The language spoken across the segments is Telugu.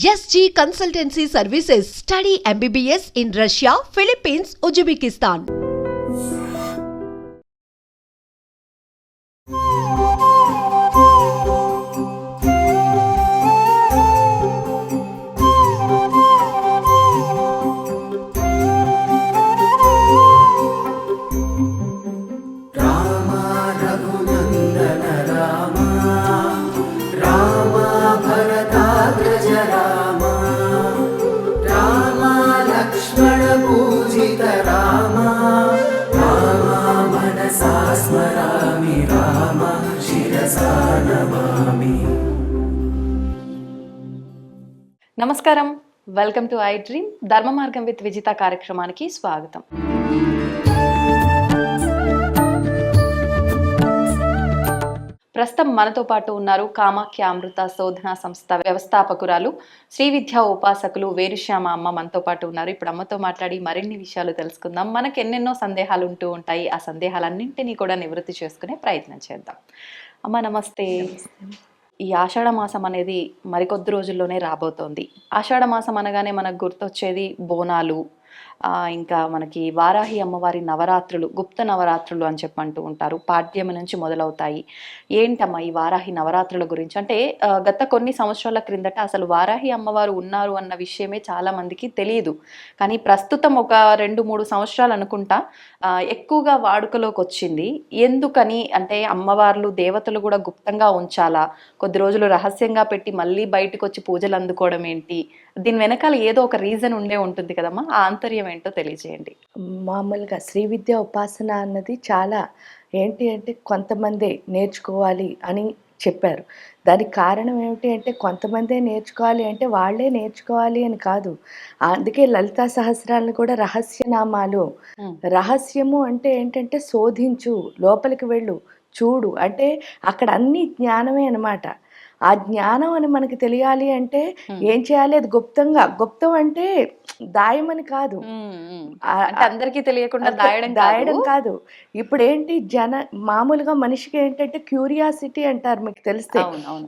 SG Consultancy Services. Study MBBS in Russia, Philippines, Uzbekistan. నమస్కారం, వెల్కమ్ టు ఐ డ్రీమ్ ధర్మ మార్గం విత్ విజిత కార్యక్రమానికి స్వాగతం. ప్రస్తుతం మనతో పాటు ఉన్నారు కామాఖ్య అమృత శోధన సంస్థ వ్యవస్థాపకురాలు శ్రీ విద్యా ఉపాసకులు వేరుశ్యామ అమ్మ మనతో పాటు ఉన్నారు. ఇప్పుడు అమ్మతో మాట్లాడి మరిన్ని విషయాలు తెలుసుకుందాం. మనకు ఎన్నెన్నో సందేహాలు ఉంటూ ఉంటాయి. ఆ సందేహాలన్నింటినీ కూడా నివృత్తి చేసుకునే ప్రయత్నం చేద్దాం. అమ్మ నమస్తే. ఈ ఆషాఢ మాసం అనేది మరికొద్ది రోజుల్లోనే రాబోతోంది. ఆషాఢ మాసం అనగానే మనకు గుర్తొచ్చేది బోనాలు, ఇంకా మనకి వారాహి అమ్మవారి నవరాత్రులు, గుప్త నవరాత్రులు అని చెప్పంటూ ఉంటారు. పాడ్యమి నుంచి మొదలవుతాయి. ఏంటమ్మా ఈ వారాహి నవరాత్రుల గురించి? అంటే గత కొన్ని సంవత్సరాల క్రిందట అసలు వారాహి అమ్మవారు ఉన్నారు అన్న విషయమే చాలా మందికి తెలియదు. కానీ ప్రస్తుతం ఒక 2-3 సంవత్సరాలు అనుకుంటా ఎక్కువగా వాడుకలోకి వచ్చింది. ఎందుకని అంటే అమ్మవార్లు దేవతలు కూడా గుప్తంగా ఉంచాలా, కొద్ది రోజులు రహస్యంగా పెట్టి మళ్ళీ బయటకు వచ్చి పూజలు అందుకోవడం ఏంటి? దీని వెనకాల ఏదో ఒక రీజన్ ఉండే ఉంటుంది కదమ్మా, ఆ ఆంతర్యం ఏంటో తెలియజేయండి. మామూలుగా శ్రీ విద్యా ఉపాసన అన్నది చాలా ఏంటి అంటే కొంతమందే నేర్చుకోవాలి అని చెప్పారు. దానికి కారణం ఏమిటి అంటే కొంతమందే నేర్చుకోవాలి అంటే వాళ్ళే నేర్చుకోవాలి అని కాదు. అందుకే లలితా సహస్రాలను కూడా రహస్యనామాలు. రహస్యము అంటే ఏంటంటే శోధించు, లోపలికి వెళ్ళు, చూడు, అంటే అక్కడ అన్ని జ్ఞానమే అన్నమాట. ఆ జ్ఞానం అని మనకి తెలియాలి అంటే ఏం చేయాలి? అది గుప్తం అంటే దాయమని కాదు, అందరికీ తెలియకుండా దాయడం కాదు. ఇప్పుడు ఏంటి మామూలుగా మనిషికి ఏంటంటే క్యూరియాసిటీ అంటారు, మీకు తెలిస్తే.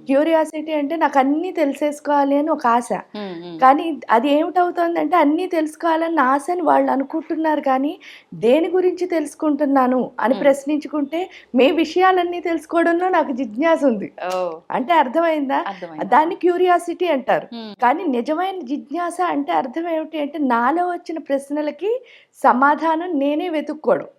క్యూరియాసిటీ అంటే నాకు అన్నీ తెలిసేసుకోవాలి అని ఒక ఆశ. కానీ అది ఏమిటవుతుంది అంటే అన్నీ తెలుసుకోవాలని ఆశని వాళ్ళు అనుకుంటున్నారు. కానీ దేని గురించి తెలుసుకుంటున్నాను అని ప్రశ్నించుకుంటే మీ విషయాలన్నీ తెలుసుకోవడంలో నాకు జిజ్ఞాస ఉంది అంటే అర్థమైందా? దాన్ని క్యూరియాసిటీ అంటారు. కానీ నిజమైన జిజ్ఞాస అంటే అర్థం ఏమిటి అంటే నాలో వచ్చిన ప్రశ్నలకి సమాధానం నేనే వెతుక్కోవడం.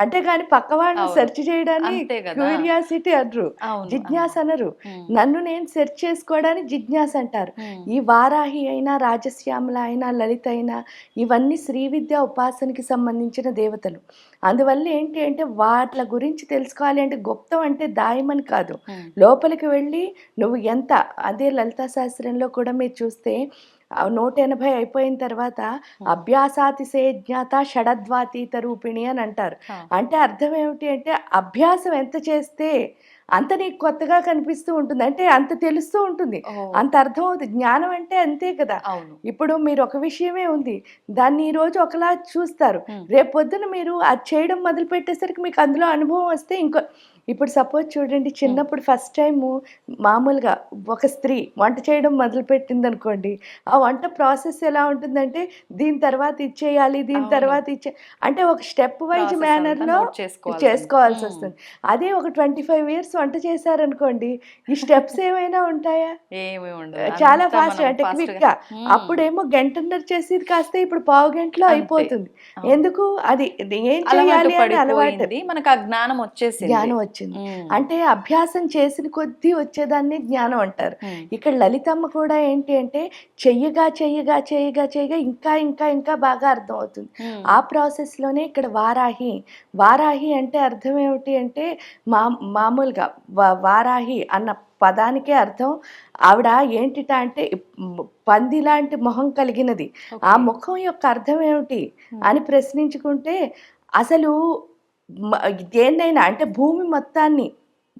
అంటే కానీ పక్కవాడిని సెర్చ్ చేయడాన్ని క్యూరియాసిటీ అనరు, జిజ్ఞాస అనరు. నన్ను నేను సెర్చ్ చేసుకోవడానికి జిజ్ఞాస అంటారు. ఈ వారాహి అయినా, రాజశ్యామల అయినా, లలిత అయినా ఇవన్నీ శ్రీ విద్యా ఉపాసనకి సంబంధించిన దేవతలు. అందువల్ల ఏంటి అంటే వాటి గురించి తెలుసుకోవాలి అంటే గుప్తం అంటే దాయమని కాదు, లోపలికి వెళ్ళి నువ్వు ఎంత. అదే లలితా శాస్త్రంలో కూడా మీరు చూస్తే 180 అయిపోయిన తర్వాత అభ్యాసాతిశయ జ్ఞాత షడద్వాతీత రూపిణి అని అంటారు. అంటే అర్థం ఏమిటి అంటే అభ్యాసం ఎంత చేస్తే అంత నీకు కొత్తగా కనిపిస్తూ ఉంటుంది, అంటే అంత తెలుస్తూ ఉంటుంది, అంత అర్థం అవుతుంది. జ్ఞానం అంటే అంతే కదా. ఇప్పుడు మీరు ఒక విషయమే ఉంది, దాన్ని ఈ రోజు ఒకలా చూస్తారు, రేపు పొద్దున మీరు అది చేయడం మొదలు పెట్టేసరికి మీకు అందులో అనుభవం వస్తే ఇప్పుడు సపోజ్ చూడండి, చిన్నప్పుడు ఫస్ట్ టైము మామూలుగా ఒక స్త్రీ వంట చేయడం మొదలుపెట్టింది అనుకోండి, ఆ వంట ప్రాసెస్ ఎలా ఉంటుందంటే దీని తర్వాత ఇచ్చేయాలి, దీని తర్వాత అంటే ఒక స్టెప్ వైజ్ మేనర్లో చేసుకోవాల్సి వస్తుంది. అదే ఒక 25 ఇయర్స్ వంట చేశారనుకోండి, ఈ స్టెప్స్ ఏమైనా ఉంటాయా? చాలా ఫాస్ట్ అంటే క్విక్గా. అప్పుడేమో గంటన్నర చేసేది కాస్త ఇప్పుడు పావు గంటలో అయిపోతుంది. ఎందుకు? అది ఏం చేయాలి అని అలవాటు, మనకు ఆ జ్ఞానం వచ్చింది. అంటే అభ్యాసం చేసిన కొద్దీ వచ్చేదాన్ని జ్ఞానం అంటారు. ఇక్కడ లలితమ్మ కూడా ఏంటి అంటే చెయ్యగా చెయ్యగా చెయ్యగా చెయ్యగా ఇంకా ఇంకా ఇంకా బాగా అర్థం అవుతుంది. ఆ ప్రాసెస్ లోనే ఇక్కడ వారాహి అంటే అర్థం ఏమిటి అంటే మామూలుగా వారాహి అన్న పదానికే అర్థం ఆవిడ ఏంటిట అంటే పంది లాంటి మొహం కలిగినది. ఆ ముఖం యొక్క అర్థం ఏమిటి అని ప్రశ్నించుకుంటే అసలు దేన్నైనా అంటే భూమి మొత్తాన్ని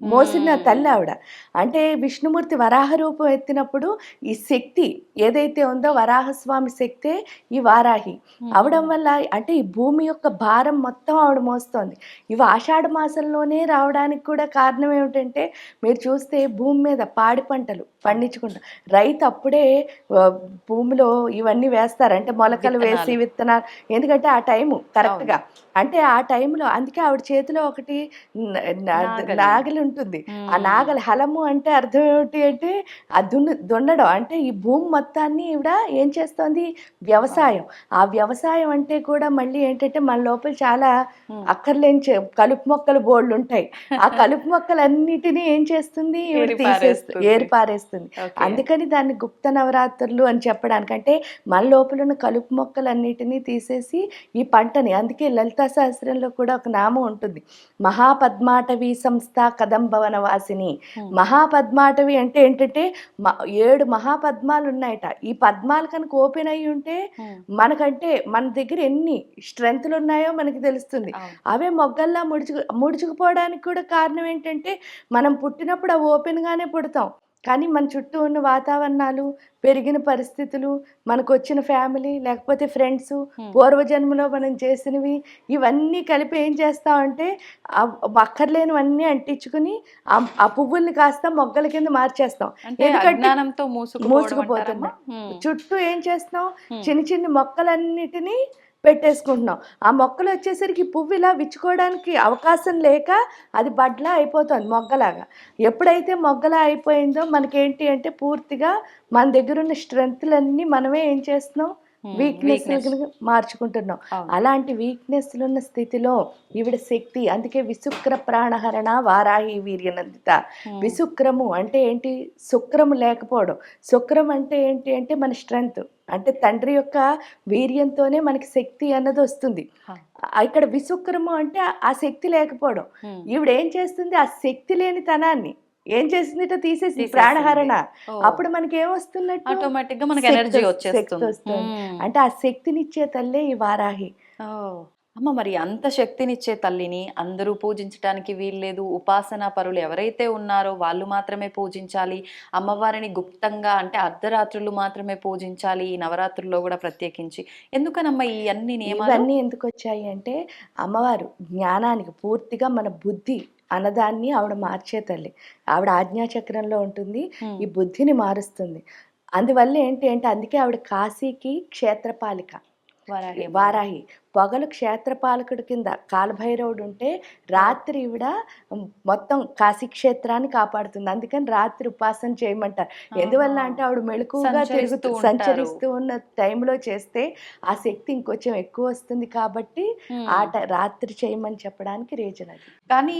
మోసిన తల్లి ఆవిడ. అంటే విష్ణుమూర్తి వరాహ రూపం ఎత్తినప్పుడు ఈ శక్తి ఏదైతే ఉందో వరాహస్వామి శక్తే ఈ వారాహి అవడం వల్ల అంటే ఈ భూమి యొక్క భారం మొత్తం ఆవిడ మోస్తోంది. ఇవి ఆషాఢ మాసంలోనే రావడానికి కూడా కారణం ఏమిటంటే మీరు చూస్తే భూమి మీద పాడి పంటలు పండించుకుంటాం. రైతు అప్పుడే భూమిలో ఇవన్నీ వేస్తారు, అంటే మొలకలు వేసి విత్తనాలు. ఎందుకంటే ఆ టైము కరెక్ట్గా, అంటే ఆ టైంలో అందుకే ఆవిడ చేతిలో ఒకటి నాగలి ఉంటుంది. ఆ నాగలి హలము అంటే అర్థం ఏమిటి అంటే ఆ దున్నడం. అంటే ఈ భూమి మొత్తాన్ని ఈవిడ ఏం చేస్తోంది, వ్యవసాయం. ఆ వ్యవసాయం అంటే కూడా మళ్ళీ ఏంటంటే మన లోపల చాలా అక్కర్లేని కలుపు మొక్కలు బోళ్ళు ఉంటాయి. ఆ కలుపు మొక్కలన్నిటినీ ఏం చేస్తుంది, ఈవిడ తీసేస్తుంది, ఏరిపారేస్తుంది. అందుకని దాన్ని గుప్త నవరాత్రులు అని చెప్పడానికి, అంటే మన లోపల ఉన్న కలుపు మొక్కలన్నిటినీ తీసేసి ఈ పంటని, అందుకే లలితా సహస్రంలో కూడా ఒక నామం ఉంటుంది, మహాపద్మాటవి సంస్థ కదంబవన వాసిని. మహాపద్మాటవి అంటే ఏంటంటే 7 మహాపద్మాలు ఉన్నాయట. ఈ పద్మాలు కనుక ఓపెన్ అయ్యి ఉంటే మనకంటే మన దగ్గర ఎన్ని స్ట్రెంగ్త్లు ఉన్నాయో మనకి తెలుస్తుంది. అవే మొగ్గల్లా ముడుచుకుపోవడానికి కూడా కారణం ఏంటంటే మనం పుట్టినప్పుడు అవి ఓపెన్గానే పుడతాం, కానీ మన చుట్టూ ఉన్న వాతావరణాలు, పెరిగిన పరిస్థితులు, మనకు వచ్చిన ఫ్యామిలీ, లేకపోతే ఫ్రెండ్స్, పూర్వజన్మలో మనం చేసినవి, ఇవన్నీ కలిపి ఏం చేస్తామంటే అక్కర్లేనివన్నీ అంటించుకుని ఆ పువ్వుల్ని కాస్త మొగ్గల కింద మార్చేస్తాం. ఎందుకంటే మూసుకుపోతున్నాం. చుట్టూ ఏం చేస్తాం, చిన్న చిన్న మొక్కలన్నిటినీ పెట్టేసుకుంటున్నాం. ఆ మొక్కలు వచ్చేసరికి పువ్వు ఇలా విచ్చుకోవడానికి అవకాశం లేక అది బడ్లా అయిపోతుంది, మొగ్గలాగా. ఎప్పుడైతే మొగ్గలా అయిపోయిందో మనకేంటి అంటే పూర్తిగా మన దగ్గర ఉన్న స్ట్రెంగ్త్లన్నీ మనమే ఏం చేస్తున్నాం, వీక్నెస్ మార్చుకుంటున్నాం. అలాంటి వీక్నెస్లు ఉన్న స్థితిలో ఈవిడ శక్తి. అందుకే విశుక్ర ప్రాణహరణ వారాహి వీర్యనందిత. విశుక్రము అంటే ఏంటి, శుక్రము లేకపోవడం. శుక్రం అంటే ఏంటి అంటే మన స్ట్రెంగ్త్, అంటే తండ్రి యొక్క వీర్యంతోనే మనకి శక్తి అన్నది వస్తుంది. ఇక్కడ విశుక్రము అంటే ఆ శక్తి లేకపోవడం. ఈవిడ ఏం చేస్తుంది, ఆ శక్తి లేని తనాన్ని ఏం చేసిందిట తీసేసి ప్రాణహరణ. అప్పుడు మనకి ఏమొస్తున్నట్టు, ఆటోమేటిక్ గా మనకి ఎనర్జీ వచ్చేస్తుంది. అంటే ఆ శక్తినిచ్చే తల్లే ఈ వారాహి. అమ్మ, మరి అంత శక్తినిచ్చే తల్లిని అందరూ పూజించడానికి వీల్లేదు. ఉపాసనా పరులు ఎవరైతే ఉన్నారో వాళ్ళు మాత్రమే పూజించాలి. అమ్మవారిని గుప్తంగా, అంటే అర్ధరాత్రులు మాత్రమే పూజించాలి ఈ నవరాత్రుల్లో కూడా ప్రత్యేకించి. ఎందుకనమ్మా ఈ అన్ని నియమాలు? ఇవన్నీ ఎందుకు వచ్చాయి అంటే అమ్మవారు జ్ఞానానికి పూర్తిగా మన బుద్ధి అన్నదాన్ని ఆవిడ మార్చే తల్లి. ఆవిడ ఆజ్ఞాచక్రంలో ఉంటుంది, ఈ బుద్ధిని మారుస్తుంది. అందువల్ల ఏంటి అంటే అందుకే ఆవిడ కాశీకి క్షేత్రపాలిక వారాహి. పగలు క్షేత్రపాలకుడి కింద కాలభైరవుడు ఉంటే రాత్రి ఈవిడ మొత్తం కాశీ క్షేత్రాన్ని కాపాడుతుంది. అందుకని రాత్రి ఉపాసన చేయమంటారు. ఎందువల్ల అంటే ఆవిడ మెళుకుగా సంచరిస్తూ ఉన్న టైంలో చేస్తే ఆ శక్తి ఇంకొంచెం ఎక్కువ వస్తుంది కాబట్టి రాత్రి చేయమని చెప్పడానికి రీజన్ అది. కానీ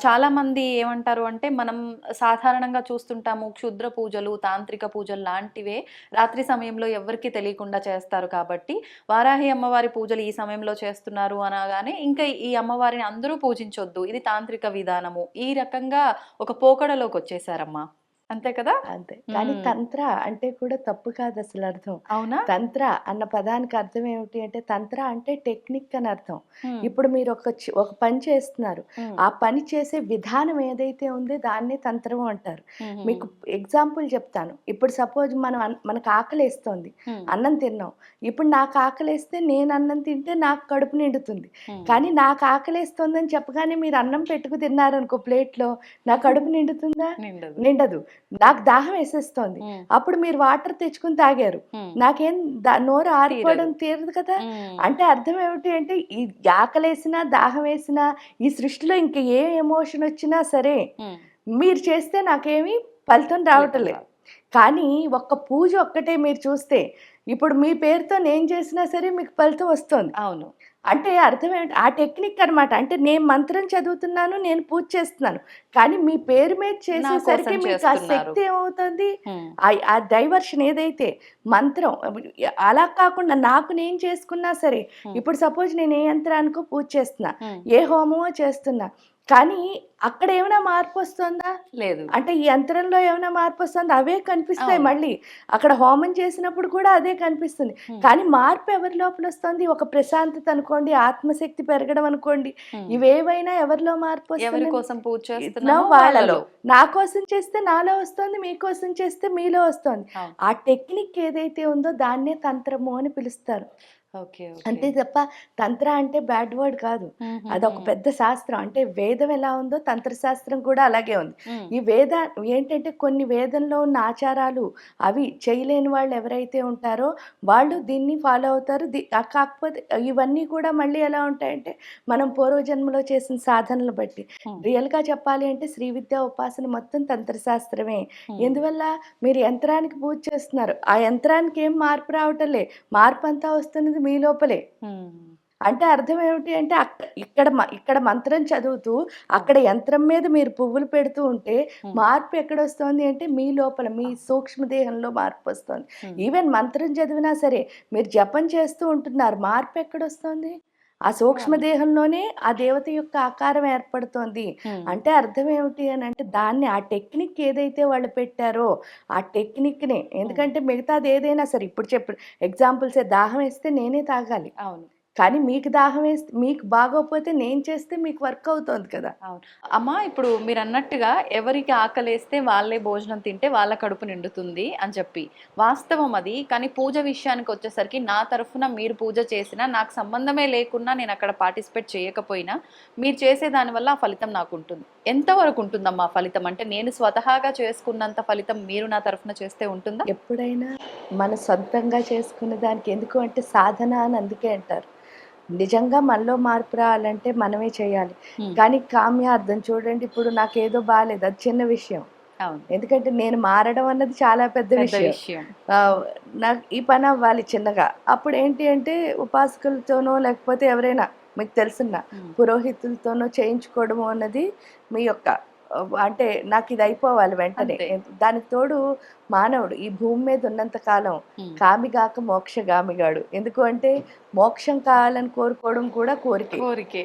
చాలా మంది ఏమంటారు అంటే, మనం సాధారణంగా చూస్తుంటాము క్షుద్ర పూజలు, తాంత్రిక పూజలు లాంటివే రాత్రి సమయంలో ఎవరికి తెలియకుండా చేస్తారు. కాబట్టి వారాహి అమ్మవారి పూజలు ఈ సమయంలో చేస్తున్నారు అనగానే ఇంకా ఈ అమ్మవారిని అందరూ పూజించొద్దు, ఇది తాంత్రిక విధానము, ఈ రకంగా ఒక పోకడలోకి వచ్చేసారమ్మా. అంతే కదా? అంతే. కానీ తంత్ర అంటే కూడా తప్పు కాదు అసలు అర్థం. అవునా? తంత్ర అన్న పదానికి అర్థం ఏమిటి అంటే, తంత్ర అంటే టెక్నిక్ అని అర్థం. ఇప్పుడు మీరు ఒక పని చేస్తున్నారు, ఆ పని చేసే విధానం ఏదైతే ఉందో దాన్నే తంత్రం అంటారు. మీకు ఎగ్జాంపుల్ చెప్తాను. ఇప్పుడు సపోజ్ మనకు ఆకలేస్తోంది, అన్నం తిన్నాం. ఇప్పుడు నాకు ఆకలేస్తే నేను అన్నం తింటే నాకు కడుపు నిండుతుంది. కానీ నాకు ఆకలేస్తోందని చెప్పగానే మీరు అన్నం పెట్టుకు తిన్నారనుకో ప్లేట్లో, నా కడుపు నిండుతుందా? నిండదు. నాకు దాహం వేసేస్తోంది, అప్పుడు మీరు వాటర్ తెచ్చుకుని తాగారు, నాకేం నోరు ఆరిపోవడం తీరదు కదా. అంటే అర్థం ఏమిటి అంటే, ఈ ఆకలేసినా దాహం వేసినా ఈ సృష్టిలో ఇంక ఏ ఎమోషన్ వచ్చినా సరే మీరు చేస్తే నాకేమీ ఫలితం రావట్లేదు. కానీ ఒక్క పూజ ఒక్కటే మీరు చూస్తే, ఇప్పుడు మీ పేరుతో నేను చేసినా సరే మీకు ఫలితం వస్తుంది. అవును. అంటే అర్థం ఏమిటి, ఆ టెక్నిక్ అనమాట. అంటే నేను మంత్రం చదువుతున్నాను, నేను పూజ చేస్తున్నాను, కానీ మీ పేరు మీద చేసేసరికి మీకు ఆ శక్తి ఏమవుతుంది, ఆ డైవర్షన్ ఏదైతే మంత్రం అలా కాకుండా నాకు నేను చేసుకున్నా సరే, ఇప్పుడు సపోజ్ నేను ఏ యంత్రానికో పూజ చేస్తున్నా, ఏ హోమమో చేస్తున్నా, కానీ అక్కడ ఏమైనా మార్పు వస్తుందా? లేదు. అంటే ఈ యంత్రంలో ఏమైనా మార్పు వస్తుందా? అవే కనిపిస్తాయి అవును. మళ్ళీ. అక్కడ హోమం చేసినప్పుడు కూడా అదే కనిపిస్తుంది. కానీ మార్పు ఎవరి లోపల వస్తుంది? ఒక ప్రశాంతత అనుకోండి, ఆత్మశక్తి పెరగడం అనుకోండి, ఇవేవైనా ఎవరిలో మార్పు ఎవరి వస్తుంది? కోసం పూజ నో చేస్తున్నామో వాళ్ళలో. వాళ్ళలో. నా కోసం చేస్తే నాలో వస్తుంది, మీకోసం చేస్తే మీలో వస్తుంది. అవును. ఆ టెక్నిక్ ఏదైతే ఉందో దాన్నే తంత్రము అని పిలుస్తారు. ఓకే. అంతే ఓకే. తప్ప తంత్ర అంటే బ్యాడ్ వర్డ్ కాదు. అదొక హుహుహు. పెద్ద శాస్త్రం. అంటే వేదం ఎలా ఉందో తంత్రశాస్త్రం కూడా అలాగే ఉంది. హ్మ్. ఈ ఏంటంటే కొన్ని వేదంలో ఉన్న ఆచారాలు అవి చేయలేని వాళ్ళు ఎవరైతే ఉంటారో వాళ్ళు దీన్ని ఫాలో అవుతారు. కాకపోతే ఇవన్నీ కూడా మళ్ళీ ఎలా ఉంటాయంటే మనం పూర్వజన్మలో చేసిన సాధనలు బట్టి. హ్మ్. రియల్‌గా చెప్పాలి అంటే శ్రీ విద్యా ఉపాసన మొత్తం తంత్రశాస్త్రమే. హ్మ్. ఎందువల్ల మీరు యంత్రానికి పూజ చేస్తున్నారు. ఆ యంత్రానికి ఏం మార్పు రావటంలే. మార్పంతా వస్తున్నది మీ లోపలే. హ్మ్. అంటే అర్థం ఏమిటి అంటే ఇక్కడ మంత్రం చదువుతూ అక్కడ యంత్రం మీద మీరు పువ్వులు పెడుతూ ఉంటే హ్మ్. మార్పు ఎక్కడొస్తోంది అంటే మీ లోపల మీ సూక్ష్మ దేహంలో మార్పొస్తోంది. హ్మ్. ఈవెన్ మంత్రం చదివినా సరే మీరు జపం చేస్తూ ఉంటున్నారు. మార్పు ఎక్కడొస్తోంది? ఆ సూక్ష్మ అవును. దేహంలోనే ఆ దేవత యొక్క ఆకారం ఏర్పడుతోంది. హ్మ్. అంటే అర్థం ఏమిటి అనంటే దాన్ని ఆ టెక్నిక్ ఏదైతే వాళ్ళు పెట్టారో ఆ టెక్నిక్‌నే హ్మ్. ఎందుకంటే మిగతాది ఏదైనా సరే ఇప్పుడు ఎగ్జాంపుల్సే దాహం వేస్తే నేనే తాగాలి. అవును. కానీ మీకు దాహం వేస్తే మీకు బాగోకపోతే నేను చేస్తే మీకు వర్క్ అవుతోంది కదా! అవును. అమ్మ ఇప్పుడు మీరన్నట్టుగా ఎవరికి ఆకలేస్తే వాళ్ళే భోజనం తింటే వాళ్ళ కడుపు నిండుతుంది అని చెప్పి. వాస్తవం అది. కానీ పూజ విషయానికొచ్చేసరికి నా తరఫున మీరు పూజ చేసినా, నాకు సంబంధమే లేకున్నా నేనక్కడ పార్టిసిపేట్ చేయకపోయినా, మీరు చేసే దాని వల్ల ఆ ఫలితం నాకుంటుంది. ఎంతవరకు ఉంటుందమ్మా ఆ ఫలితం? అంటే నేను స్వతహాగా చేసుకున్నంత ఫలితం మీరు నా తరఫున చేస్తే ఉంటుందా? ఎప్పుడైనా మన సొంతంగా చేసుకునే దానికి ఎందుకు అంటే సాధన అని అందుకే అంటారు. నిజంగా మనలో మార్పు రావాలంటే మనమే చేయాలి. హ్మ్. కానీ కామ్యార్థం చూడండి ఇప్పుడు నాకేదో బాలేదు అది చిన్న విషయం. అవును. ఎందుకంటే నేను మారడం అన్నది చాలా పెద్ద పెద్ద విషయం. విషయం. ఆహ్, నాకు ఈ పని అవ్వాలి చిన్నగా. అప్పుడేంటి అంటే ఉపాసకులతోనో లేకపోతే ఎవరైనా మీకు తెలిసిన హ్మ్. పురోహితులతోనో చేయించుకోవడము అన్నది మీ యొక్క అంటే నాకిది అయిపోవాలి వెంటనే. అంతే. దానికి తోడు మానవుడు ఈ భూమి మీద ఉన్నంత కాలం హ్మ్. కామిగాక మోక్షగామిగాడు. ఎందుకు అంటే మోక్షం కావాలని కోరుకోవడం కూడా కోరికే. కోరికే.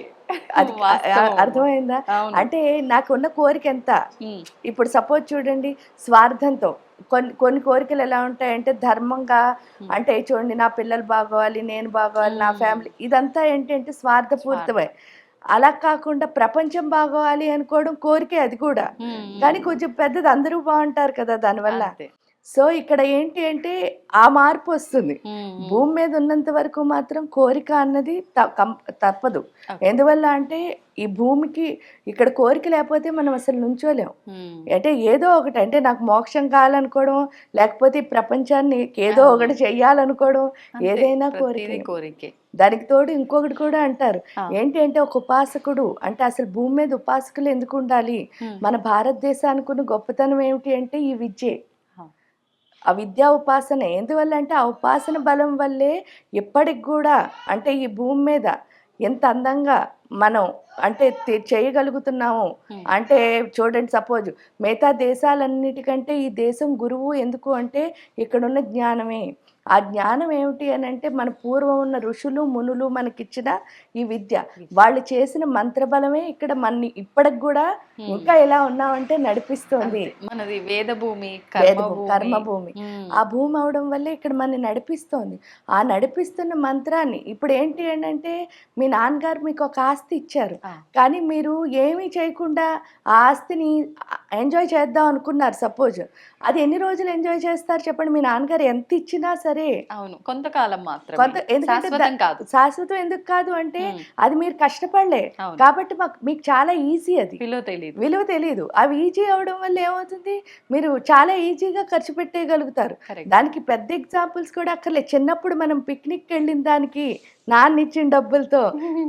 అది వాస్తవం అమ్మ. అర్థమైందా? అవును. అంటే నాకున్న కోరికెంత? హ్మ్. ఇప్పుడు సపోజ్ చూడండి స్వార్థంతో కొన్ని కొన్ని కోరికలు ఎలా ఉంటాయంటే ధర్మంగా హ్మ్. అంటే చూడండి నా పిల్లలు బాగోవాలి, నేను బాగోవాలి, నా హ్మ్. ఫ్యామిలీ ఇదంతా ఏంటంటే స్వార్థపూరితమే. స్వార్థం. అలా కాకుండా ప్రపంచం బాగోవాలి అనుకోవడం కోరికే అది కూడా. హ్మ్. హ్మ్. కానీ కొంచెం పెద్దది అందరూ బావుంటారు కదా దానివల్ల. అంతే. సో, ఇక్కడ ఏంటి అంటే ఆ మార్పొస్తుంది. హ్మ్. హ్మ్. భూమి మీద ఉన్నంత వరకు మాత్రం కోరిక అన్నది తప్పదు. ఓకే. ఎందువల్ల అంటే ఈ భూమికి ఇక్కడ కోరిక లేకపోతే మనం అసలు నుంచోలేం. హ్మ్. అంటే ఏదో ఒకటి అంటే నాకు మోక్షం కావాలనుకోవడం, లేకపోతే ఈ ప్రపంచాన్ని ఏదో అవును. ఒకటి చెయ్యాలనుకోవడం అంతే. ఏదైనా ప్రతీదీ కోరికే. కోరికే. దానికి తోడు ఇంకొకటి కూడా అంటారు. ఆ! ఏంటి అంటే ఒక ఉపాసకుడు అంటే అసలు భూమి మీద ఉపాసకులు ఎందుకుండాలి? హ్మ్. మన భారతదేశానికున్న గొప్పతనం ఏమిటి అంటే ఈ విద్యే. ఆ! ఆ విద్యా ఉపాసనే. ఎందువల్లంటే ఆ ఉపాసన బలం వల్లే ఇప్పటికి గూడా అంటే ఈ భూమి మీద ఎంత అందంగా మనం అంటే చేయగలుగుతున్నాము. హ్మ్. అంటే చూడండి సపోజ్ మిగతా దేశాలన్నిటికంటే ఈ దేశం గురువు ఎందుకు అంటే ఇక్కడున్న జ్ఞానమే. ఆ జ్ఞానం ఏమిటి అనంటే మన పూర్వం ఉన్న ఋషులు, మునులు మనకిచ్చిన ఈ విద్య. వాళ్ళు చేసిన మంత్రబలమే ఇక్కడ మన్ని ఇప్పటికి గూడా హ్మ్. ఇంకా ఎలా ఉన్నామంటే నడిపిస్తోంది. అంతే. మనది వేదభూమి, వేదభూమి, కర్మభూమి. కర్మభూమి. హ్మ్. ఆ భూమి అవ్వడం వల్లే ఇక్కడ మనని నడిపిస్తోంది. ఆ నడిపిస్తున్న మంత్రాన్ని ఇప్పుడేంటి అనంటే, మీ నాన్నగారు మీకొక ఆస్తి ఇచ్చారు. ఆ! కానీ మీరు ఏమీ చేయకుండా ఆ ఆస్తిని ఎంజాయ్ చేద్దాం అనుకున్నారు సపోజ్. అది ఎన్ని రోజులు ఎంజాయ్ చేస్తారు చెప్పండి? మీ నాన్నగారు ఎంత ఇచ్చినా సరే. అవును. కొంతకాలం మాత్రమే. ఎందుకంటే శాశ్వతం కాదు. శాశ్వతం ఎందుకు కాదు అంటే, హ్మ్. అది మీరు కష్టపడలే. అవును. కాబట్టి మీకు చాలా ఈజీ అది. విలువ తెలీదు. విలువ తెలీదు. అవి ఈజీ అవ్వడం వల్ల ఏమవుతుంది? మీరు చాలా ఈజీగా ఖర్చు పెట్టేయగలుగుతారు. కరెక్ట్. దానికి పెద్ద ఎగ్జాంపుల్స్ కూడా అక్కర్లేదు. చిన్నప్పుడు మనం పిక్నిక్‌కెళ్ళిన దానికి నాన్నిచ్చిన డబ్బులతో,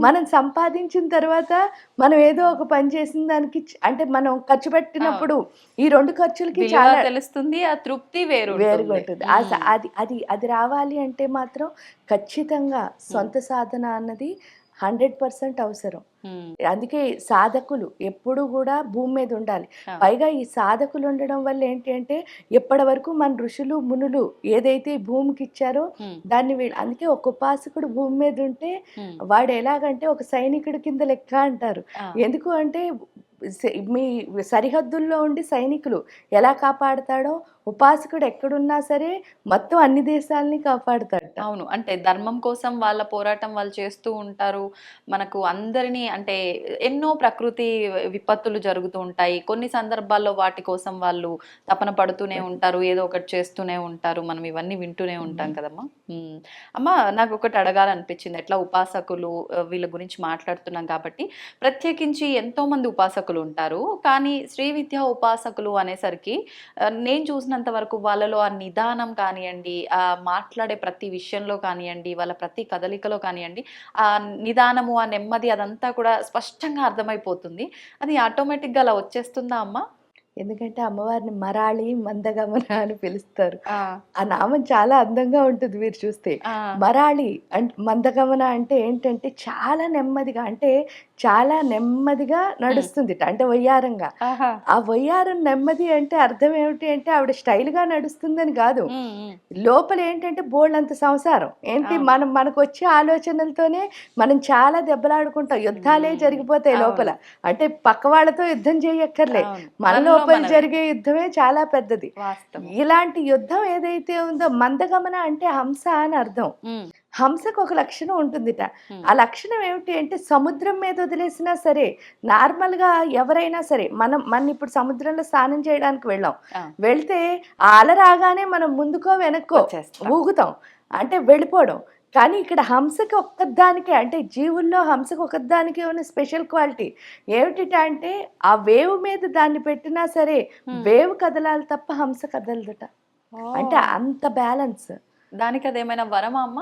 మనం సంపాదించిన తర్వాత మనం ఏదో ఒక పని చేసిన దానికి అంటే మనం ఖర్చు పెట్టినప్పుడు అవును. ఈ 2 ఖర్చులకి విలువ చాలా తెలుస్తుంది. ఆ తృప్తి వేరుగా వేరుంటుంది. ఉంటుంది. హ్మ్. అది రావాలి అంటే మాత్రం ఖచ్చితంగా హ్మ్. సొంత సాధన అన్నది 100% అవసరం. ఉమ్, అందుకే సాధకులు ఎప్పుడు కూడా భూమి మీద ఉండాలి. ఆ, పైగా ఈ సాధకులు ఉండడం వల్ల ఏంటి అంటే ఇప్పటి వరకు మన ఋషులు మునులు ఏదైతే ఈ భూమికి ఇచ్చారో ఉమ్, దాన్ని వీళ్ళు, అందుకే ఒక ఉపాసకుడు భూమి మీద ఉంటే ఉమ్, వాడు ఎలాగంటే ఒక సైనికుడి కింద లెక్క అంటారు. ఆ, ఎందుకు అంటే మీ సరిహద్దుల్లో ఉండి సైనికులు ఎలా కాపాడుతాడో ఉపాసకుడు ఎక్కడున్నా సరే మొత్తం అన్ని దేశాలని కాపాడుతాడట. అవును. అంటే ధర్మం కోసం వాళ్ళ పోరాటం వాళ్ళు చేస్తూ ఉంటారు. మనకు అందరినీ అంటే ఎన్నో ప్రకృతి విపత్తులు జరుగుతూ ఉంటాయి. కొన్ని సందర్భాల్లో వాటి కోసం వాళ్ళు తపన పడుతూనే ఉంటారు. ఏదో ఒకటి చేస్తూనే ఉంటారు. మనం ఇవన్నీ వింటూనే ఉంటాం కదమ్మా. ఉమ్. అమ్మ, నాకు ఒకటి అడగాలనిపించింది. ఎట్లా ఉపాసకులు వీళ్ళ గురించి మాట్లాడుతున్నాం కాబట్టి, ప్రత్యేకించి ఎంతో మంది ఉపాసకులు ఉంటారు. కానీ శ్రీ విద్యా ఉపాసకులు అనేసరికి నేను చూసినంత వరకు వాళ్ళలో ఆ నిదానం కానివ్వండి, ఆ మాట్లాడే ప్రతి విషయంలో కానివ్వండి, వాళ్ళ ప్రతి కదలికలో కానివ్వండి, ఆ నిదానము, ఆ నెమ్మది అదంతా కూడా స్పష్టంగా అర్థమైపోతుంది. అది ఆటోమేటిక్గా అలా వచ్చేస్తుందా అమ్మ? ఎందుకంటే అమ్మవారిని మరాళి మందగమన అని పిలుస్తారు. ఆ, ఆ నామం చాలా అందంగా ఉంటుంది మీరు చూస్తే. ఆ, మరాళి అంటే మందగమన అంటే ఏంటంటే చాలా నెమ్మదిగా, అంటే చాలా నెమ్మదిగా నడుస్తుందిట, అంటే వయ్యారంగా. ఆహా, ఆ వయ్యారం నెమ్మది అంటే అర్థం ఏమిటి అంటే ఆవిడ స్టైల్గా నడుస్తుందని కాదు. ఉమ్, ఉమ్, లోపల ఏంటంటే బోల్డంత సంసారం ఏంటి, అవును. మనకు వచ్చే ఆలోచనలతోనే మనం చాలా దెబ్బలాడుకుంటాం, యుద్ధాలే జరిగిపోతాయి అవును. లోపల. అంటే పక్క వాళ్ళతో యుద్ధం చేయక్కర్లే, అవును. మన మనలో లోపల మనమే. జరిగే యుద్ధమే చాలా పెద్దది. వాస్తవం. ఇలాంటి యుద్ధం ఏదైతే ఉందో, మందగమన అంటే హంస అని అర్థం. ఉమ్, హంసకు ఒక లక్షణం ఉంటుందిట. ఉమ్, ఆ లక్షణం ఏమిటి అంటే సముద్రం మీద వదిలేసినా సరే, నార్మల్గా ఎవరైనా సరే, మన ఇప్పుడు సముద్రంలో స్నానం చేయడానికి వెళ్ళాం, ఆ, వెళ్తే ఆ అల రాగానే మనం ముందుకో వెనక్కో వచ్చేస్తాం. ఊగుతాం, అంటే వెళ్ళిపోవడం. కానీ ఇక్కడ హంసకి ఒక్కదానికే, అంటే జీవుల్లో హంసకి ఒక్కదానికే ఉన్న స్పెషల్ క్వాలిటీ ఏమిటి అంటే ఆ వేవ్ మీద దాన్ని పెట్టినా సరే ఉమ్. వేవ్ కదలాలి తప్ప హంస కదలదట. అంటే ఓ, అంత బ్యాలెన్స్. దానికి అదేమైనా వరమా అమ్మ?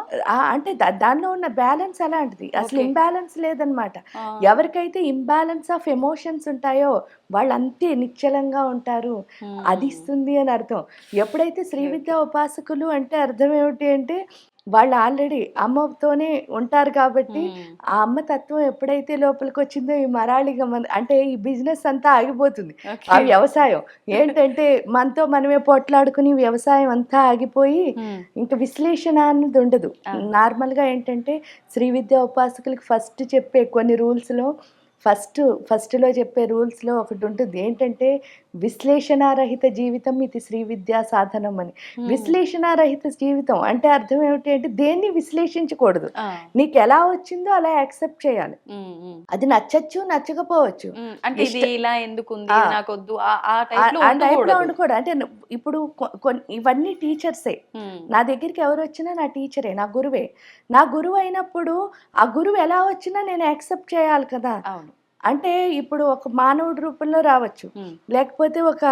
అంటే దానిలో ఉన్న బ్యాలెన్స్ అలాంటిది, అసలు ఓకే. ఇంబ్యాలెన్స్ లేదనమాట. ఆ, ఎవరికైతే ఇంబ్యాలెన్స్ ఆఫ్ ఎమోషన్స్ ఉంటాయో వాళ్ళు అంతే నిశ్చలంగా ఉంటారు, అది ఉమ్, ఇస్తుంది అని అర్థం. ఎప్పుడైతే శ్రీ ఓకే, విద్యా ఉపాసకులు అంటే అర్థం ఏమిటి అంటే వాళ్ళు ఆల్రెడీ అమ్మతోనే ఉంటారు కాబట్టి ఉమ్, ఆ అమ్మ తత్వం ఎప్పుడైతే లోపలికి వచ్చిందో ఈ మరాళిగా అంటే ఈ బిజినెస్ అంతా ఆగిపోతుంది. ఆ ఓకే, వ్యవసాయం ఏంటంటే మనతో మనమే పోట్లాడుకుని వ్యవసాయం అంతా ఆగిపోయి ఉమ్, ఇంకా విశ్లేషణ అన్నది ఉండదు. ఆ, నార్మల్గా ఏంటంటే శ్రీ విద్యా ఉపాసకులకి ఫస్ట్ చెప్పే కొన్ని రూల్స్లో ఫస్ట్లో చెప్పే రూల్స్లో ఒకటి ఉంటుంది ఏంటంటే విశ్లేషణారహిత జీవితం ఇది శ్రీ విద్యా సాధనం అని. ఉమ్, విశ్లేషణారహిత జీవితం అంటే అర్థం ఏమిటి అంటే దేన్ని విశ్లేషించకూడదు, ఆ, నీకు ఎలా వచ్చిందో అలా యాక్సెప్ట్ చేయాలి. ఉమ్, ఉమ్, అది నచ్చచ్చు నచ్చకపోవచ్చు, ఉమ్. అంటే ఇది ఇలా ఎందుకుంది, ఆ, ఇది నాకొద్దు, ఆ టైప్ లో ఆ టైప్లో ఉండకూడదు. ఉండకూడదు. అంటే ఇప్పుడు ఇవన్నీ టీచర్సే, ఉమ్, నా దగ్గరికి ఎవరు వచ్చినా నా టీచరే, నా గురువే. నా గురువు అయినప్పుడు ఆ గురువు ఎలా వచ్చినా నేను యాక్సెప్ట్ చేయాలి కదా. అవును. అంటే ఇప్పుడు ఒక మానవుడి రూపంలో రావచ్చు, ఉమ్, లేకపోతే ఒక